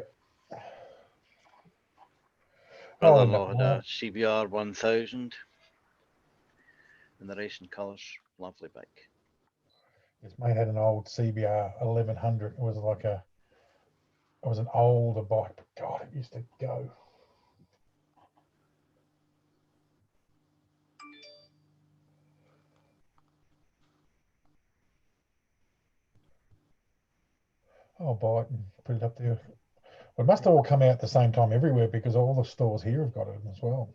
S3: Brother-in-law had a CBR 1000 in the racing colours. Lovely bike.
S4: His mate had an old CBR 1100. It was like it was an older bike, but God, it used to go. I'll buy it and put it up there. It must have all come out at the same time everywhere because all the stores here have got it as well.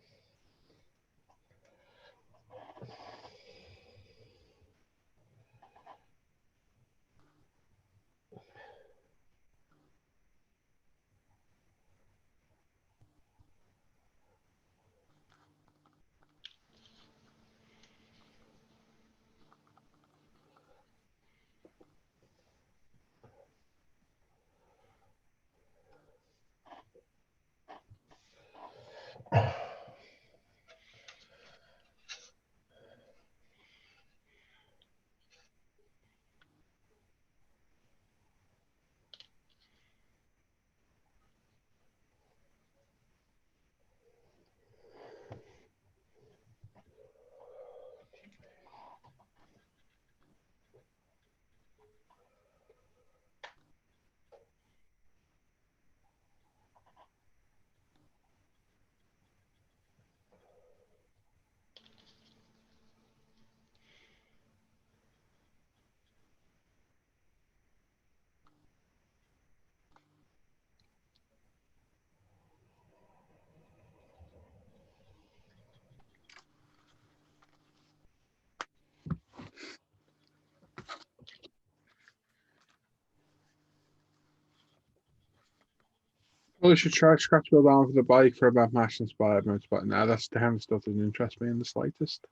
S1: Well, I should try scratch build down for the bike for about Mash inspired modes, but now that's the kind of stuff that doesn't interest me in the slightest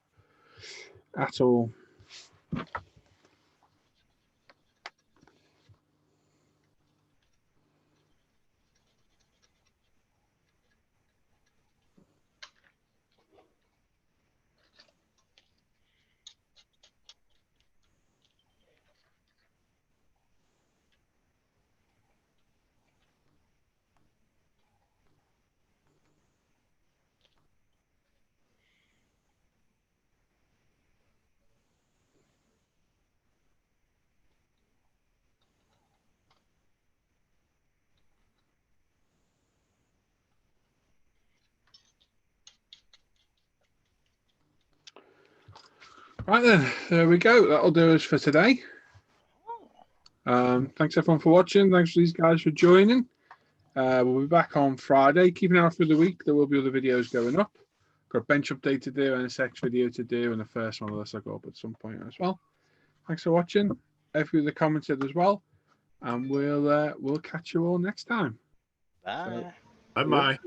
S1: at all. Right then, there we go. That'll do us for today. Thanks everyone for watching. Thanks for these guys for joining. We'll be back on Friday. Keep an eye out for the week. There will be other videos going up. Got a bench update to do and a sex video to do, and the first one of this will go up at some point as well. Thanks for watching. Everyone that commented as well, and we'll catch you all next time.
S3: Bye.
S2: Bye bye.